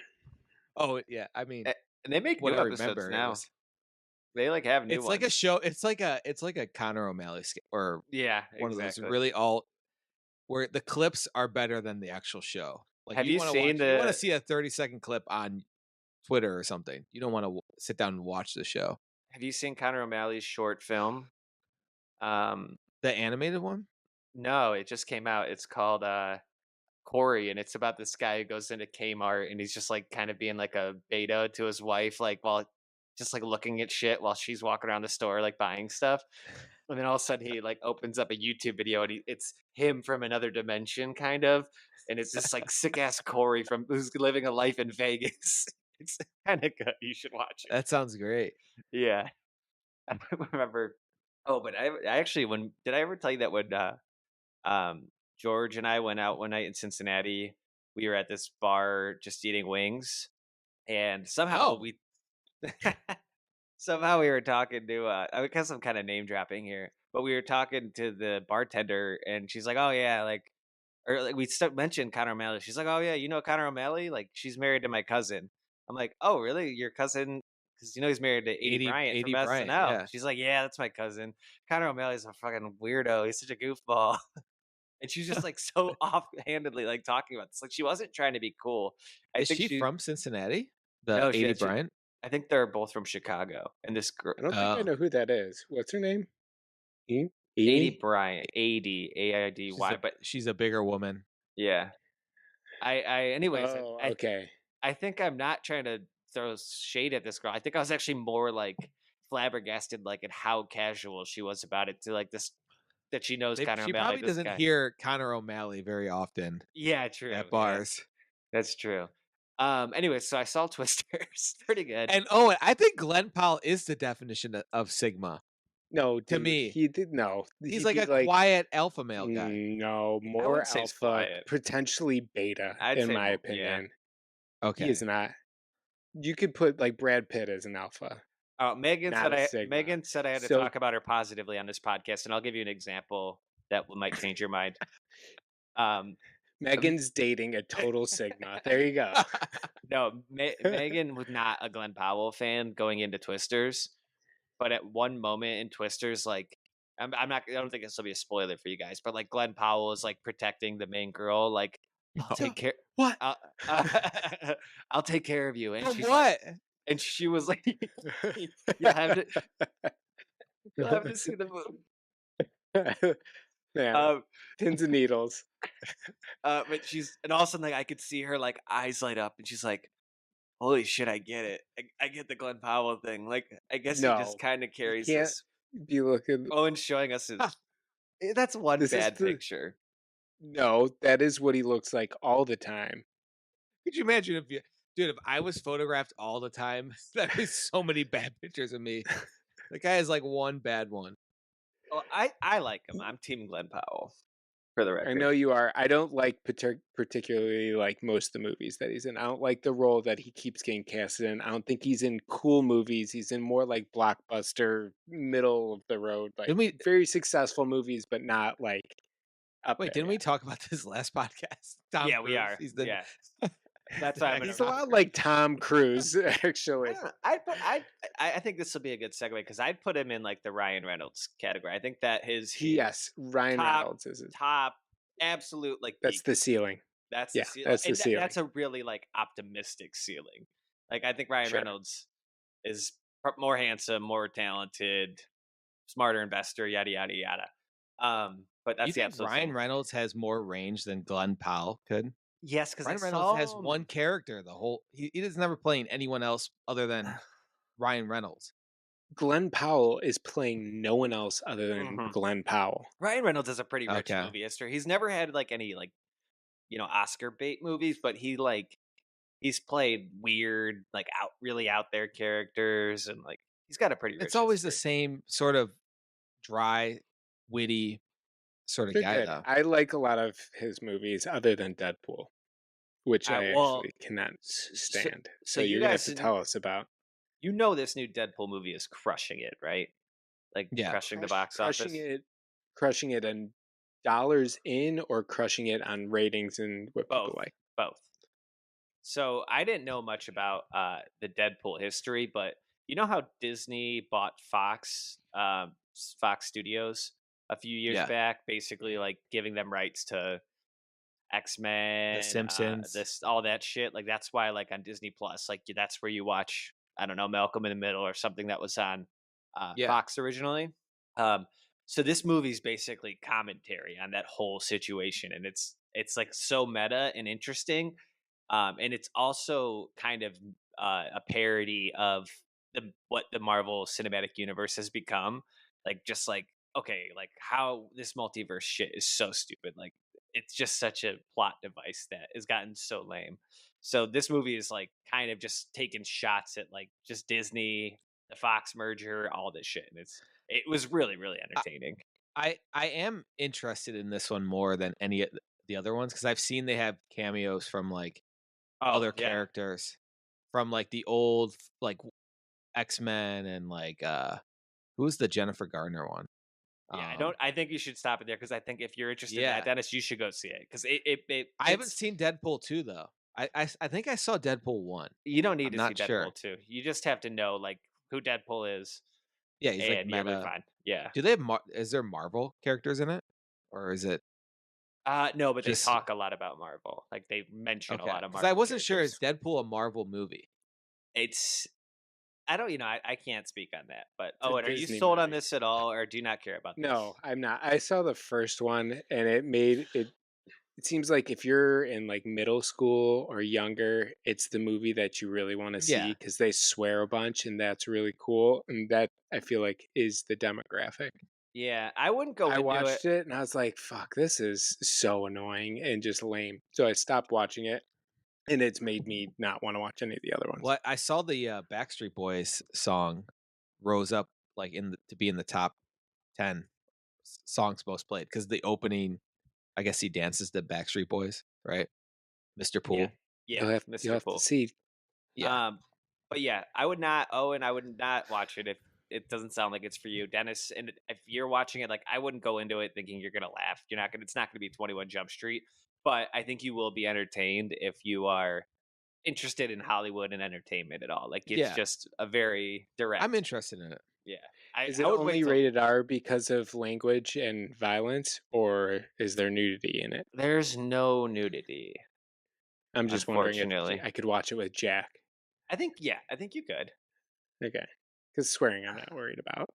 Oh, yeah. I mean, And they make what new I episodes remember, it now. was They like have new it's ones. like a show. It's like a Connor O'Malley or Yeah, one of those exactly. really all where the clips are better than the actual show. Like Have you you want to seen watch, you want to the? see a 30-second clip on Twitter or something. You don't want to sit down and watch the show. Have you seen Connor O'Malley's short film? The animated one? No, it just came out. It's called Corey, and it's about this guy who goes into Kmart and he's just like kind of being like a beta to his wife, like while just like looking at shit while she's walking around the store like buying stuff. And then all of a sudden he like opens up a YouTube video and it's him from another dimension, kind of, and it's this like sick ass Corey from who's living a life in Vegas. It's kind of good. You should watch it. That sounds great. Yeah, I remember. Oh, but I actually when did I ever tell you that when um, George and I went out one night in Cincinnati. We were at this bar just eating wings, and somehow Oh. we somehow we were talking to I guess I'm kind of name dropping here, but we were talking to the bartender, and she's like, "Oh yeah, like." Or like mentioned Connor O'Malley. She's like, "Oh yeah, you know Connor O'Malley? Like she's married to my cousin." I'm like, "Oh really? Your cousin?" Because he's married to 80 Bryant from 80 Bryant, SNL. yeah. She's like, "Yeah, that's my cousin. Connor O'Malley's a fucking weirdo. He's such a goofball." And she's just like so offhandedly like talking about this. Like she wasn't trying to be cool. I Is think she from Cincinnati? The no, 80 Bryant? I think they're both from Chicago. And this girl, I don't think I Oh. know who that is. What's her name? 80 Amy? Bryant, 80 AIDY, but She's a bigger woman. yeah. Anyways, Oh, okay. I think I'm not trying to throw shade at this girl. I think I was actually more like flabbergasted, like at how casual she was about it, to like this that she knows Connor She O'Malley. probably This doesn't guy. hear Connor O'Malley very often Yeah, true. at Yeah, bars. that's true. Anyway, so I saw Twisters. Pretty good. And Owen, I think Glenn Powell is the definition of Sigma. No, To dude, me. he did no. He's He'd like be a quiet alpha male guy. No, I more wouldn't say he's alpha, quiet. potentially beta, I'd in say my yeah. opinion. Okay. He is not. You could put like Brad Pitt as an alpha. Oh, Megan Not said a Sigma. Megan said I had to So- talk about her positively on this podcast, and I'll give you an example that might change your mind. Um, Megan's dating a total Sigma. There you go. no, Megan was not a Glenn Powell fan going into Twisters, but at one moment in Twisters, like I'm not, I don't think this will be a spoiler for you guys, but like Glenn Powell is like protecting the main girl, like I'll take care. What? I'll take care of you, and From she's what? like, and she was like, you'll have to, you'll have to see the movie. Man, pins and needles. But and all of a sudden, like I could see her like eyes light up, and she's like, "Holy shit, I get it. I get the Glenn Powell thing." Like, I guess he No, just kind of carries can't this. be looking. Owen's showing us his. That's one This is bad the- picture. No, that is what he looks like all the time. Could you imagine if I was photographed all the time, that'd be so many bad pictures of me. The guy has like one bad one. Well, I like him. I'm Team Glenn Powell. for the I record. know you are. I don't like particularly like most of the movies that he's in. I don't like the role that he keeps getting casted in. I don't think he's in cool movies. He's in more like blockbuster, middle of the road, like Didn't we very successful movies, but not like up wait? there Didn't we yet. talk about this last podcast? Tom Yeah, we Cruise. are. He's the Yeah. That's the why I'm gonna He's a next lot Oscar. like Tom Cruise, I actually. don't know. I think this will be a good segue because I'd put him in like the Ryan Reynolds category. I think that his Yes, Ryan top Reynolds is. top absolute like That's peak. the ceiling. That's the Yeah, ceiling, that's the and ceiling. that's a really like optimistic ceiling. Like I think Ryan Sure. Reynolds is more handsome, more talented, smarter investor, yada yada yada. But You that's the think absolute Ryan ceiling. Reynolds has more range than Glenn Powell could? Yes, because I Ryan Reynolds has saw one character the whole. He is never playing anyone else other than Ryan Reynolds. Glenn Powell is playing no one else other than Mhm. Glenn Powell. Ryan Reynolds has a pretty rich Okay. movie history. He's never had like any like Oscar bait movies, but he's played weird, like really out there characters, and like he's got a pretty It's rich always the history. same sort of dry, witty sort of They're guy, good. though. I like a lot of his movies other than Deadpool, which I Well, actually cannot so, stand. so So you you're gonna have guys, to tell us about this new Deadpool movie is crushing it, right? Like Yeah. crushing the box office. crushing it on dollars in, or crushing it on ratings and what people Both, like. both. So I didn't know much about the Deadpool history, but you know how Disney bought Fox Studios a few years Yeah. back, basically like giving them rights to The X-Men, Simpsons. this all that shit. Like that's why like on Disney Plus, like that's where you watch, I don't know, Malcolm in the Middle or something that was on Yeah. Fox originally. Um so this movie's basically commentary on that whole situation, and it's like so meta and interesting. And it's also kind of a parody of what the Marvel Cinematic Universe has become. Like just like, okay, like how this multiverse shit is so stupid. Like it's just such a plot device that has gotten so lame. So this movie is like kind of just taking shots at like just Disney, the Fox merger, all this shit, and it was really really I, entertaining. I am interested in this one more than any of the other ones because I've seen they have cameos from like Oh other yeah, characters from like the old like X-Men and like who's the Jennifer Garner one? yeah. I think you should stop it there because I think if you're interested in that, Yeah. Dennis, you should go see it because I haven't it's seen Deadpool 2 though. I think I saw Deadpool 1. you don't need I'm to see not sure. Deadpool 2. You just have to know like who Deadpool is, Yeah, he's like and you'll be meta. fine. Yeah. Do they have is there Marvel characters in it? Or is it No, but they just talk a lot about Marvel. Like they mention a okay? lot of Because I Marvel wasn't sure, is characters. Deadpool a Marvel movie? It's I don't, I can't speak on that. But It's a Owen, are you Disney sold on movie. this at all, or do you not care about this? No, I'm not. I saw the first one, and it made it. It seems like if you're in like middle school or younger, it's the movie that you really want to Yeah. see because they swear a bunch, and that's really cool. And that I feel like is the demographic. Yeah, I wouldn't go I into it. watched it and I was like, "Fuck, this is so annoying and just lame." So I stopped watching it, and it's made me not want to watch any of the other ones. Well, I saw the Backstreet Boys song rose up like to be in the top 10 songs most played because the opening, I guess he dances to Backstreet Boys, right? Mr. Yeah, Pool. yeah, You'll Mr. have to Pool. see. Yeah. But yeah, I would not, Owen. I would not watch it if it doesn't sound like it's for you, Dennis. And if you're watching it, like I wouldn't go into it thinking you're gonna laugh. You're not gonna. It's not gonna be 21 Jump Street. But I think you will be entertained if you are interested in Hollywood and entertainment at all. Like it's Yeah. just a very direct. I'm interested in it. Yeah, Is I it would wait only till rated R because of language and violence, or is there nudity in it? there's no nudity. I'm just wondering if Unfortunately, I could watch it with Jack. I think you could. Okay, because swearing I'm not worried about.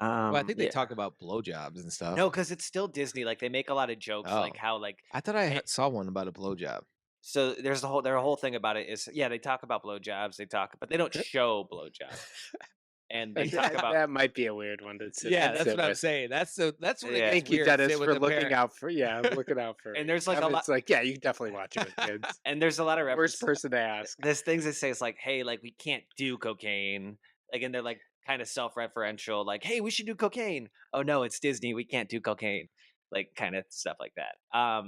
Well, I think they Yeah. talk about blowjobs and stuff. No, because it's still Disney. Like they make a lot of jokes, Oh. like how like I thought I saw one about a blowjob. so there's their whole thing about it is yeah, they talk about blowjobs, but they don't show blowjobs. And they talk about That might be a weird one to sit. Yeah, that's sit what I'm with. saying. That's what Yeah. it gets Thank you, weird, Dennis, sit with for the looking parent. out for. Yeah, I'm looking out for. And there's, like, a lot- It's like, yeah, you can definitely watch it with kids. and there's a lot of Worst references. person to ask. There's things that say it's like, hey, like we can't do cocaine. Like, and they're like kind of self-referential, like, hey, we should do cocaine. Oh no, it's Disney, we can't do cocaine. like kind of stuff like that.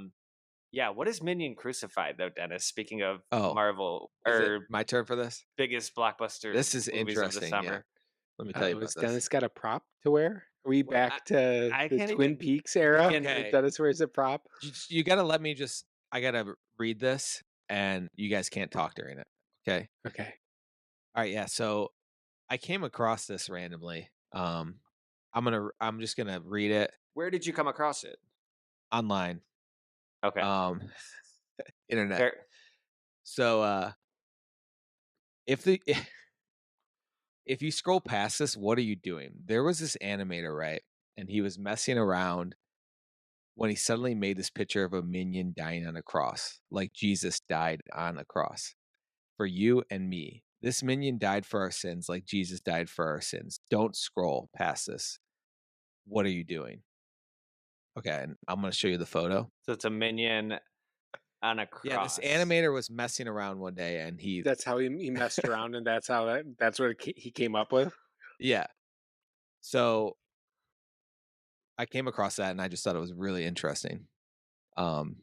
Yeah, what is Minion Crucified though, Dennis? Speaking of Oh, Marvel is it or my turn for this? biggest blockbuster This is movies of the interesting. Yeah, summer. let me tell you Has about this. Dennis got a prop to wear? Are we Well, back to I the can't Twin even Peaks era begin where to. Okay, Dennis wears a prop? you gotta let me just. I gotta read this, and you guys can't talk during it. Okay. Okay. All right. Yeah. So I came across this randomly. I'm just gonna read it Where did you come across it? online. Okay. Um, internet. Fair. So if the if you scroll past this, what are you doing? There was this animator, right? And he was messing around when he suddenly made this picture of a minion dying on a cross, like Jesus died on a cross for you and me. This minion died for our sins, like Jesus died for our sins. Don't scroll past this. What are you doing? Okay, and I'm going to show you the photo. So it's a minion on a Yeah, this cross. animator was messing around one day, and That's how he messed around, and that's what he came up with. yeah. So I came across that, and I just thought it was really interesting. Um,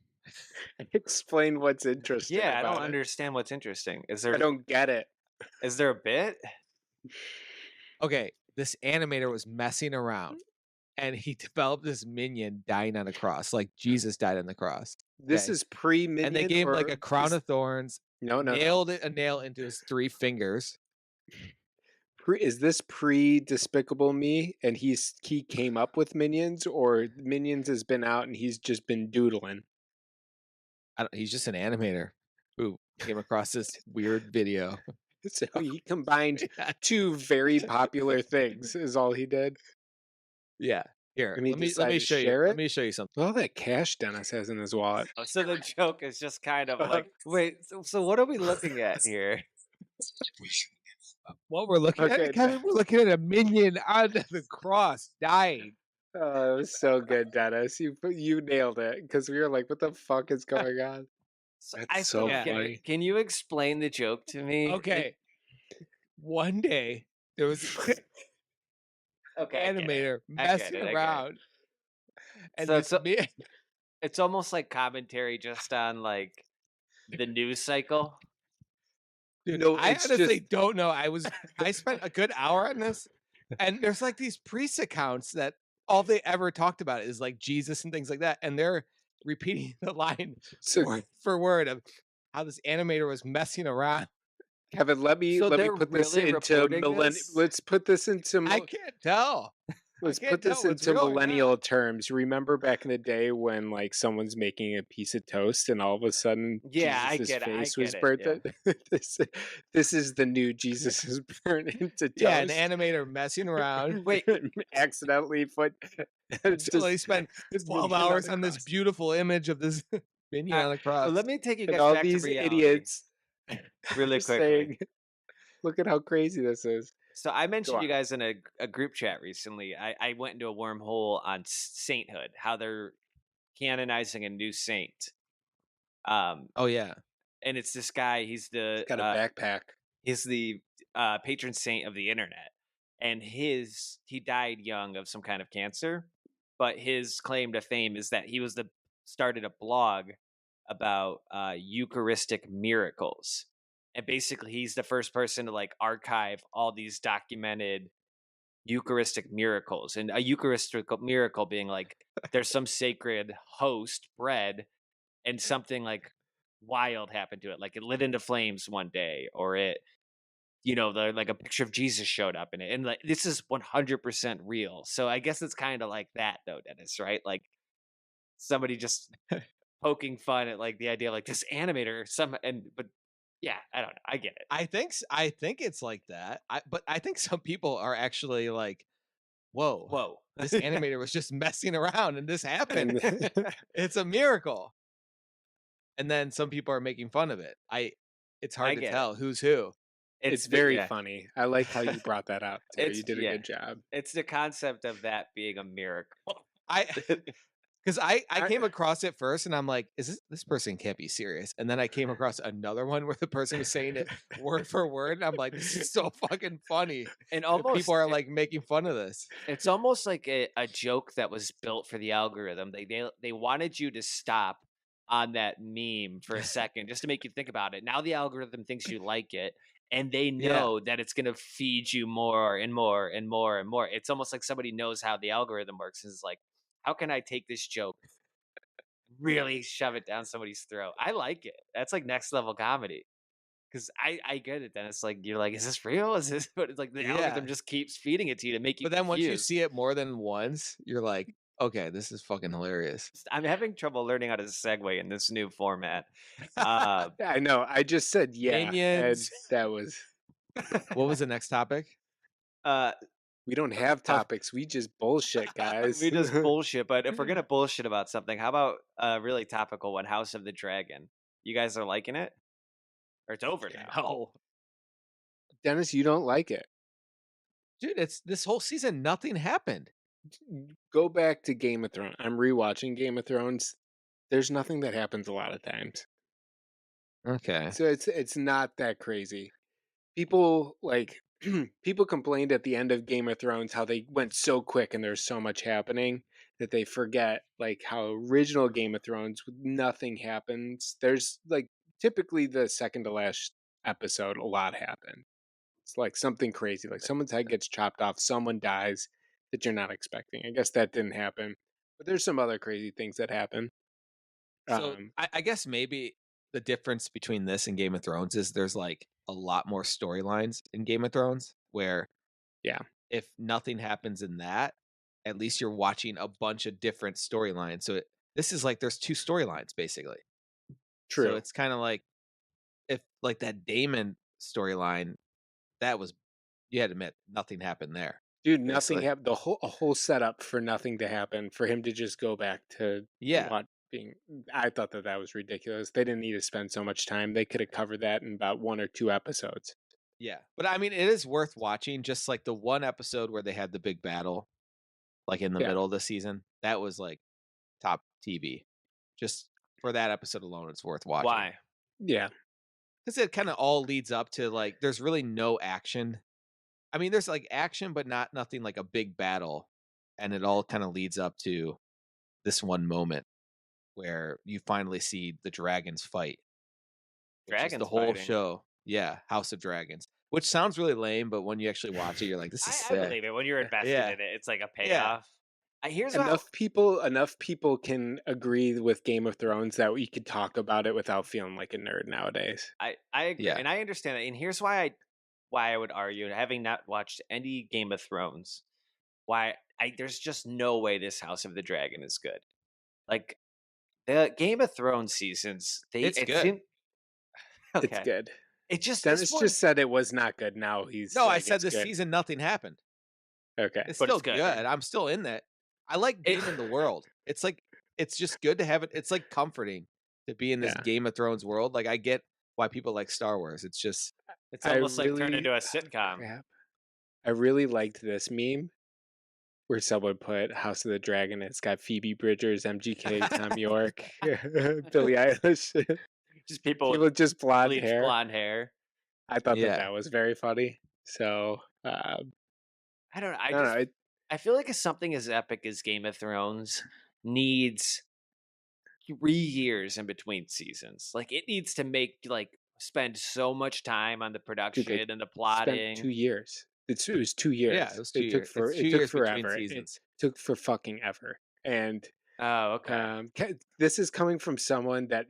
Explain what's interesting Yeah, I don't about it. understand what's interesting. I don't get it. Is there a bit? okay, this animator was messing around, and he developed this minion dying on a cross, like Jesus died on the cross. This Okay? is pre-Minion, And they gave him like or a crown is- of thorns, no. nailed a nail into his 3 fingers. Is this pre-Despicable Me, and he came up with Minions, or Minions has been out and he's just been doodling? He's just an animator who came across this weird video. So he combined Yeah. 2 very popular things. Is all he did. Yeah. Here, And he let me decided to show you. share Let it? me show you something. All that cash Dennis has in his wallet. Oh, so the joke is just kind of like, wait, so what are we looking at here? What we're looking Okay, at, Kevin, we're looking at a minion on the cross dying. Oh, it was so good, Dennis. You nailed it, because we were like, "What the fuck is going on?" So That's I so still get funny. it. Can you explain the joke to me? Okay. One day there was an Okay, I get it. animator I get messing it, I get it. around, and So this man, it's almost like commentary just on like the news cycle. dude, No, I it's honestly just don't know. I spent a good hour on this, and there's like these priest accounts that all they ever talked about is like Jesus and things like that, and they're repeating the line so. word for word of how this animator was messing around. Kevin, let me So they're put this really into reporting this? Let's put this into I can't tell. let's can't put this tell what's into real or not. millennial terms. Remember back in the day when like someone's making a piece of toast and all of a sudden Yeah, I Jesus' get it. I face was get it. burnt? Yeah. This is the new Jesus is burnt into toast. Yeah, an animator messing around. Wait, accidentally put Until he spent this 12 minion on hours the on this cross. beautiful image of this minion on the cross. let me take you And guys all back to these reality idiots really are quickly. saying, look at how crazy this is. So I mentioned you on. guys in a group chat recently. I went into a wormhole on sainthood, how they're canonizing a new saint. Oh yeah. And it's this guy. He's He's got a backpack. he's the patron saint of the internet, and he died young of some kind of cancer. But his claim to fame is that he was started a blog about Eucharistic miracles. And basically, he's the first person to like archive all these documented Eucharistic miracles. And a Eucharistic miracle being like there's some sacred host bread and something like wild happened to it. Like it lit into flames one day, or it, like a picture of Jesus showed up in it. And like this is 100% real. So I guess it's kind of like that though, Dennis, right? Like somebody just poking fun at like the idea like this animator but yeah, I don't know. I get it. I think it's like that. But I think some people are actually like, whoa, this animator was just messing around and this happened. It's a miracle. And then some people are making fun of it. It's hard to get tell who's who. It's very yeah. funny. I like how you brought that up. Too. You did a yeah. good job. It's the concept of that being a miracle. Because I came across it first and I'm like, is this person can't be serious. And then I came across another one where the person was saying it word for word. And I'm like, this is so fucking funny. And That people almost are like making fun of this. it's almost like a joke that was built for the algorithm. They wanted you to stop on that meme for a second just to make you think about it. Now the algorithm thinks you like it, and they Yeah. know that it's going to feed you more and more and more and more. It's almost like somebody knows how the algorithm works. It's like, how can I take this joke, really shove it down somebody's throat? I like it. That's like next level comedy. Because I get it, then it's like you're like, is this real? Is this? But it's like the Yeah. algorithm just keeps feeding it to you to make you But then once you confused. see it more than once, you're like, okay, this is fucking hilarious. I'm having trouble learning how to segue in this new format. Uh, I know. I just said yeah, and Minions. that was. What was the next topic? uh, We don't have Uh, topics. We just bullshit, guys. we just bullshit. But if we're gonna bullshit about something, how about a really topical one? House of the Dragon. You guys are liking it, or it's over now? No. Dennis, you don't like it. Dude, it's this whole season, nothing happened. Go back to Game of Thrones. I'm rewatching Game of Thrones. There's nothing that happens a lot of times. Okay. So it's not that crazy. People like people complained at the end of Game of Thrones how they went so quick and there's so much happening that they forget like how original Game of Thrones nothing happens. There's like typically the second to last episode a lot happened. It's like something crazy, like someone's head gets chopped off, someone dies that you're not expecting. I guess that didn't happen, but there's some other crazy things that happen. So I guess maybe the difference between this and Game of Thrones is there's like a lot more storylines in Game of Thrones where Yeah. if nothing happens in that, at least you're watching a bunch of different storylines. So this is like there's two storylines basically. True. So it's kind of like if like that Damon storyline, that was you had to admit nothing happened there. Dude, nothing basically. happened. A whole setup for nothing to happen, for him to just go back to Yeah. what being. I thought that was ridiculous. They didn't need to spend so much time. They could have covered that in about 1 or 2 episodes. Yeah. But I mean, it is worth watching. Just like the one episode where they had the big battle, like in the Yeah. middle of the season, that was like top TV. Just for that episode alone, it's worth watching. Why? Yeah. Because it kind of all leads up to like, there's really no action. I mean, there's like action, but nothing like a big battle. And it all kind of leads up to this one moment where you finally see the dragons fight. which is Dragons the whole fighting. show. Yeah, House of Dragons, which sounds really lame, but when you actually watch it, you're like, this is I sick. believe it. When you're invested Yeah. in it, it's like a Yeah. payoff. Here's what Enough people can agree with Game of Thrones that we could talk about it without feeling like a nerd nowadays. I agree, Yeah. and I understand that. And here's why I would argue, having not watched any Game of Thrones, why there's just no way this House of the Dragon is good. Like the Game of Thrones seasons, It's good. seemed- okay. It's good. It just Dennis this one, just said it was not good. Now he's No, I saying said it's this good. season nothing happened. Okay. It's But still it's good. good. I'm still in that. I like being in the world. It's like it's just good to have it. It's like comforting to be in this Yeah. Game of Thrones world. Like I get why people like Star Wars. It's just it's I almost like turned really- into a sitcom. Crap. I really liked this meme where someone put House of the Dragon. It's got Phoebe Bridgers, MGK, Tom York, Billie Eilish. Just people People with with just blonde bleached hair. blonde hair. I thought Yeah. that was very funny. So I don't know. I don't know. I feel like something as epic as Game of Thrones needs 3 years in between seasons. Like it needs to spend so much time on the production and the plotting. Spent 2 years. It was 2 years. Yeah, it was 2 It years. took It's 2 it took years between forever. It seasons. took for fucking ever. And Oh, okay. this is coming from someone that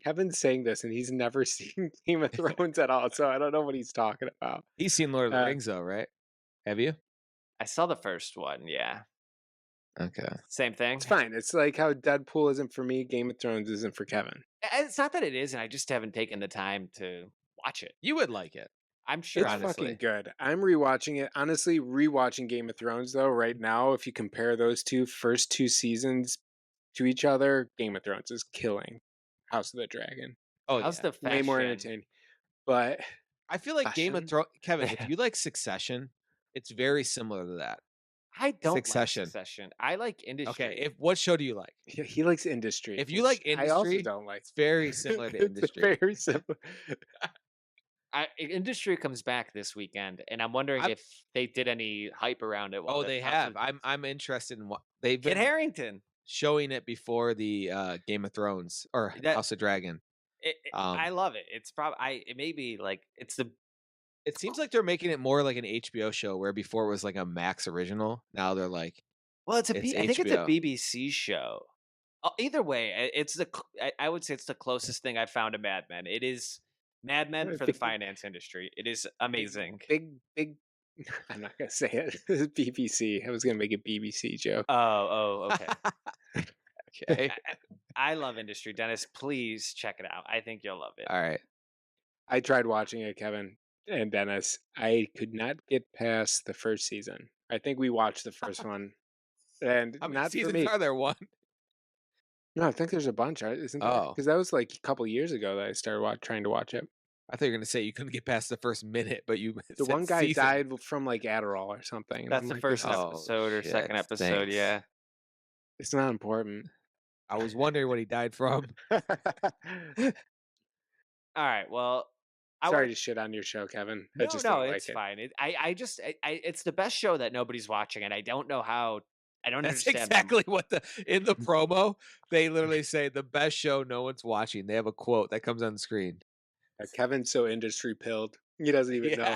Kevin's saying this, and he's never seen Game of Thrones at all. So I don't know what he's talking about. He's seen Lord of the Uh, Rings though, right? Have you? I saw the first one. Yeah, Okay. same thing. It's fine. It's like how Deadpool isn't for me, Game of Thrones isn't for Kevin. It's not that it isn't. I just haven't taken the time to watch it. You would like it. I'm sure. It's honestly. fucking good. I'm rewatching it. Honestly, rewatching Game of Thrones though, right now, if you compare those first two seasons to each other, Game of Thrones is killing House of the Dragon. Oh, How's yeah. the fashion? Way more entertaining. But I feel like Game of Fashion? Thrones, Kevin, if you like Succession, it's very similar to that. I don't like Succession. Succession. I like Okay, Industry. what show do you like? He likes Industry, If you which like I also Industry, don't like. it's very similar to It's Industry. very simple. Industry comes back this weekend, and I'm wondering I'm if they did any hype around it while Oh, they're they have. possibly I'm interested in what they've Kit been Harington. showing it before the Game of Thrones or That House of Dragon. I Um, love it. It's probably it may be like it's the it seems like they're making it more like an HBO show where before it was like a Max original. Now they're like well, it's I think it's a HBO. BBC show. Either way, it's I would say it's the closest thing I found to Mad Men. It is Mad Men for the Big, finance industry. It is big, amazing. big. I'm not gonna say it. It's BBC. I was gonna make a BBC joke. Okay. Okay. I love Industry, Dennis. Please check it out. I think you'll love it. All right. I tried watching it, Kevin and Dennis. I could not get past the first season. I think we watched the first one, and How many not for seasons me. are there? One? No, I think there's a bunch, isn't there? Oh. Because that was like a couple years ago that I started trying to watch it. I thought you were gonna say you couldn't get past the first minute, but you The said one guy season. died from like Adderall or something. and That's I'm the like, first this is- episode or shit, second episode. thanks. Yeah. It's not important. I was wondering what he died from. All right. Well, I Sorry want to shit on your show, Kevin. I no, just no, don't like it's it. fine. I just it's the best show that nobody's watching, and I don't know how. I don't That's understand them. exactly what in the promo they literally say the best show no one's watching. They have a quote that comes on the screen. Kevin's so industry pilled. He doesn't even know.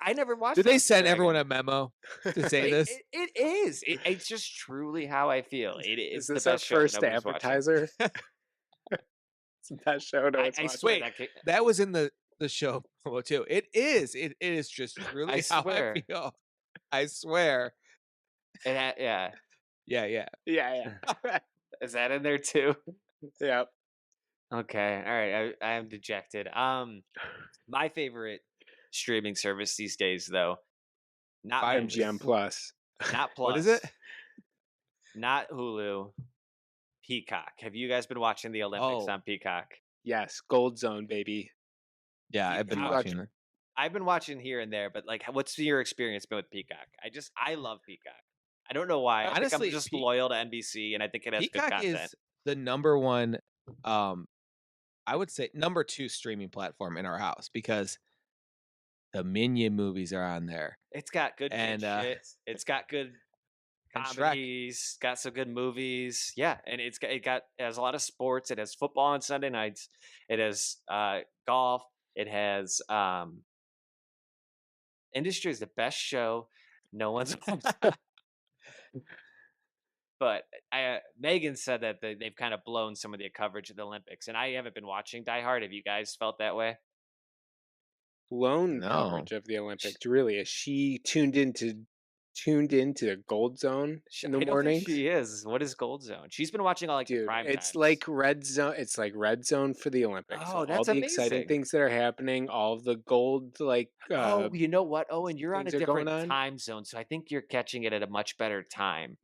I never watched. Did they House of send Dragon. everyone a memo to say this? It is. It's just truly how I feel. It's Is this the our best show that first nobody's watching. advertiser? It's the best show. No, it's I watching. swear Wait, that was in the show promo too. It is. It is just truly how swear. I feel. I swear. Yeah. Yeah. Yeah. Is that in there too? Yeah. Okay. All right. I am dejected. My favorite streaming service these days, though, not MGM Plus. not Plus. What is it? Not Hulu. Peacock. Have you guys been watching the Olympics on Peacock? Yes, Gold Zone, baby. Yeah, I've been Peacock. watching it. I've been watching here and there, but like, what's your experience been with Peacock? I love Peacock. I don't know why. I think Honestly, I'm just loyal to NBC, and I think it has good Peacock content. is the number one, I would say number 2 streaming platform in our house because the Minion movies are on there. It's got good And, shit. It's got good And Shrek. comedies. Got some good movies. Yeah, and it has a lot of sports. It has football on Sunday nights. It has golf. It has Industry is the best show. No one's. But Megan said that they've kind of blown some of the coverage of the Olympics, and I haven't been watching Die Hard. Have you guys felt that way? Blown No. coverage of the Olympics. Really, is she tuned into Gold Zone in the I don't morning? think she is. What is Gold Zone? She's been watching all the Dude, prime it's times. like Red Zone. It's like Red Zone for the Olympics. Oh, So all that's the exciting amazing. things that are happening, all of the gold, like You know what, Owen? You're on a things are going different on. time zone, so I think you're catching it at a much better time.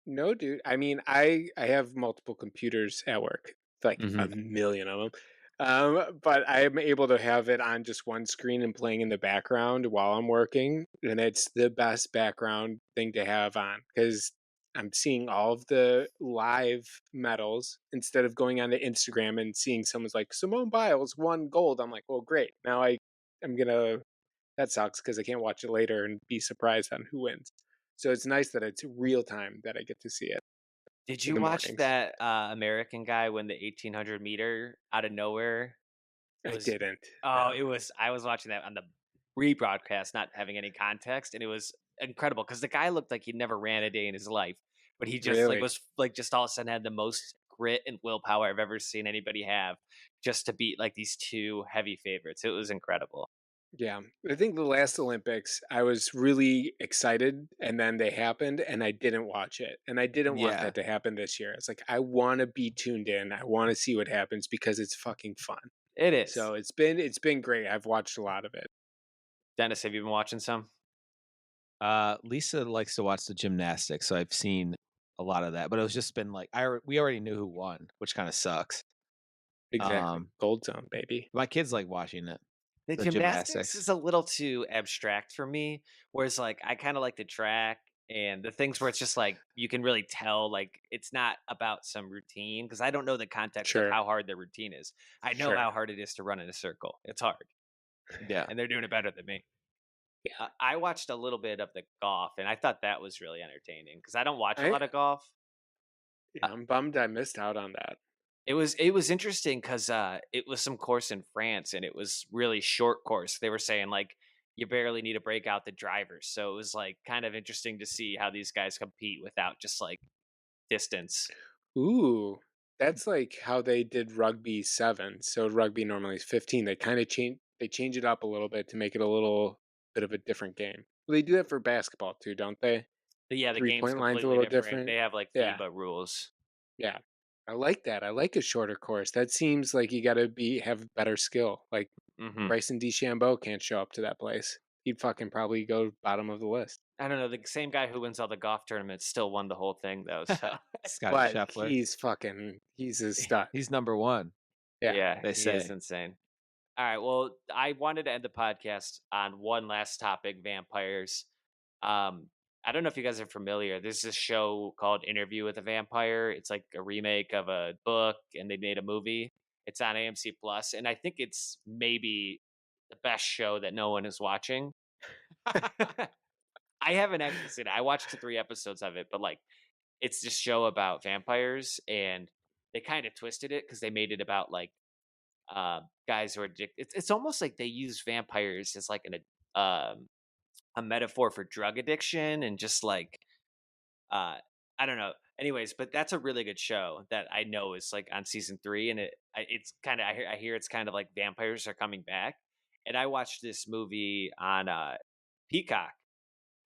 No, dude. I mean, I have multiple computers at work, like a Mhm. million of them. But I'm able to have it on just one screen and playing in the background while I'm working, and it's the best background thing to have on because I'm seeing all of the live medals instead of going onto Instagram and seeing someone's like Simone Biles won gold. I'm like, well, great. Now I'm gonna. That sucks because I can't watch it later and be surprised on who wins. So it's nice that it's real time that I get to see it. Did in you the watch mornings. that American guy win the 1800 meter out of nowhere? I didn't. Oh, it was. I was watching that on the rebroadcast, not having any context, and it was incredible because the guy looked like he'd never ran a day in his life, but he just Really? was just all of a sudden had the most grit and willpower I've ever seen anybody have, just to beat like these two heavy favorites. It was incredible. Yeah, I think the last Olympics, I was really excited, and then they happened, and I didn't watch it, and I didn't want Yeah. that to happen this year. It's like I want to be tuned in. I want to see what happens because it's fucking fun. It is. So it's been great. I've watched a lot of it. Dennis, have you been watching some? Lisa likes to watch the gymnastics, so I've seen a lot of that. But it was just been like we already knew who won, which kind of sucks. Exactly, Gold Zone, baby. My kids like watching it. The The gymnastics gymnastics. is a little too abstract for me. Whereas, like, I kind of like the track And the things where it's just like you can really tell like it's not about some routine because I don't know the context of Sure, how hard the routine is. I know sure. how hard it is to run in a circle. It's hard, Yeah. and they're doing it better than me. Yeah. I watched a little bit of the golf, and I thought that was really entertaining because I don't watch a I lot of golf. yeah, I'm bummed I missed out on that. It was interesting because it was some course in France, and it was really short course. They were saying like you barely need to break out the drivers, so it was like kind of interesting to see how these guys compete without just like distance. Ooh, that's like how they did rugby 7. So rugby normally is 15. They kind of change it up a little bit to make it a little bit of a different game. Well, they do that for basketball too, don't they? But yeah, the game's 3-point line's a completely little different. different. They have like Yeah, FIBA rules. yeah. I like that. I like a shorter course. That seems like you got to be have better skill. Like Hmm. Bryson DeChambeau can't show up to that place. He'd fucking probably go bottom of the list. I don't know. The same guy who wins all the golf tournaments still won the whole thing, though. So Scotty But Scheffler. he's a stud. He's number one. Yeah. yeah, They he is say. insane. All right. Well, I wanted to end the podcast on one last topic: vampires. Um, I don't know if you guys are familiar. There's this show called Interview with a Vampire. It's like a remake of a book, and they made a movie. It's on AMC Plus, and I think it's maybe the best show that no one is watching. I haven't actually seen it. I watched 3 episodes of it, but like it's this show about vampires, and they kind of twisted it because they made it about like guys who are addicted. It's almost like they use vampires as like a metaphor for drug addiction and just like I don't know. Anyways, but that's a really good show that I know is like on season 3, and it's kind of I hear it's kind of like vampires are coming back. And I watched this movie on Peacock.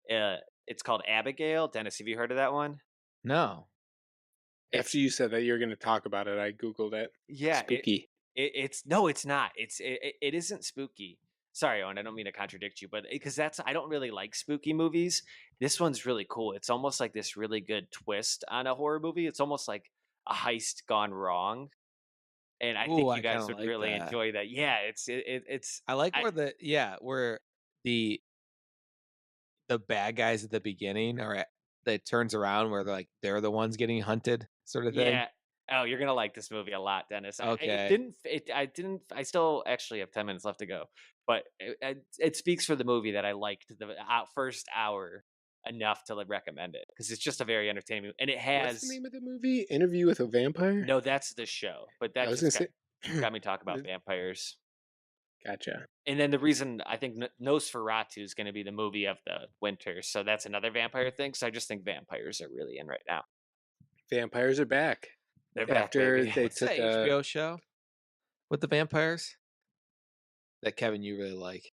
It's called Abigail. Dennis, have you heard of that one? No. After you said that you're going to talk about it, I googled it. Yeah, Spooky. it's no, it's not. It isn't spooky. Sorry, Owen, I don't mean to contradict you, but because that's I don't really like spooky movies. This one's really cool. It's almost like this really good twist on a horror movie. It's almost like a heist gone wrong, and I Ooh, think I you kind guys of would like really that. enjoy that. Yeah, it's I like I, where the bad guys at the beginning are at, that turns around where they're the ones getting hunted, sort of thing. yeah. Oh, you're gonna like this movie a lot, Dennis. Okay. I didn't. I still actually have 10 minutes left to go, but it speaks for the movie that I liked the first hour enough to like, recommend it because it's just a very entertaining movie, and it What's the has name of the movie? Interview with a Vampire? no. That's the show, but I that was going just to say. got me talking about vampires. Gotcha. And then the reason I think Nosferatu is going to be the movie of the winter, so that's another vampire thing. So I just think vampires are really in right now. Vampires are back. They're back, After baby. they What's took that HBO show with the vampires that Kevin you really like?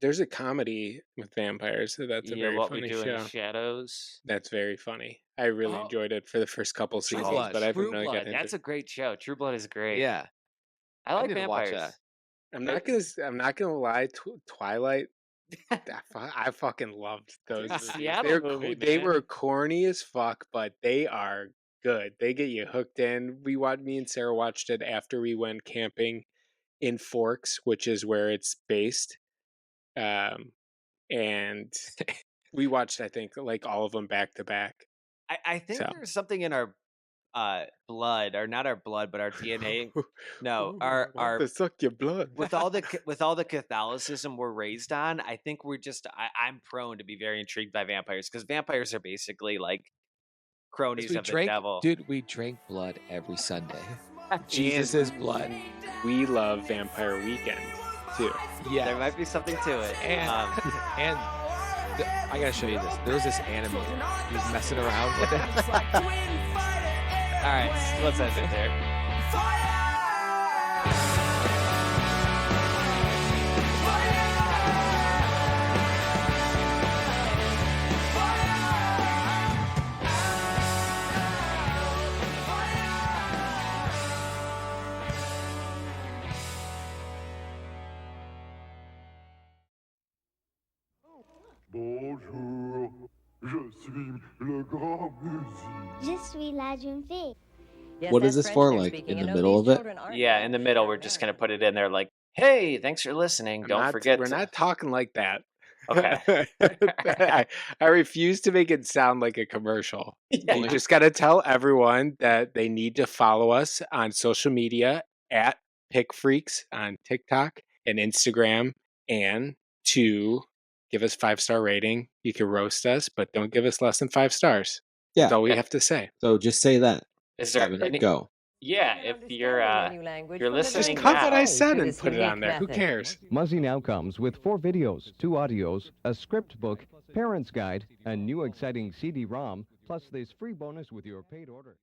there's a comedy with vampires. So that's a Yeah, very what we funny do in the show. shadows. That's very funny. I really Oh, enjoyed it for the first couple True seasons, Blood. but I haven't True really Blood. got into That's it. a great show. True Blood is great. Yeah, I I like need to watch vampires. that. I'm not gonna lie. Twilight. I fucking loved those Dude, movies. Seattle movie, They man. were corny as fuck, but they are good. They get you hooked in. Me and Sarah watched it after we went camping in Forks, which is where it's based. And we watched, I think, like all of them back to back. I think So there's something in our blood, or not our blood, but our DNA. No, Ooh, I want to suck your blood. with all the Catholicism we're raised on. I think we're just I'm prone to be very intrigued by vampires because vampires are basically like cronies We of the drank, devil. dude. We drank blood every Sunday. And Jesus' blood. We love Vampire Weekend too. Yeah, There might be something to it. and and I gotta show you this. There was this animator. He was messing around with it. All right, let's end it there. Bonjour, je suis le grand musique. Je suis la jeune fille. What is this for? Like in the middle of it? Yeah, in the middle, we're just gonna put it in there like, hey, thanks for listening. Don't forget We're to not talking like that. Okay. I refuse to make it sound like a commercial. Yeah. You just got to tell everyone that they need to follow us on social media at Pick Freaks on TikTok and Instagram, and to give us 5-star rating. You can roast us, but don't give us less than 5 stars. Yeah. That's all we have to say. So just say that. Is there 7, any? go. Yeah, if you're Just listening cut what now, I said and put it on there. Who cares? Muzzy now comes with 4 videos, 2 audios, a script book, parent's guide, a new exciting CD-ROM, plus this free bonus with your paid order.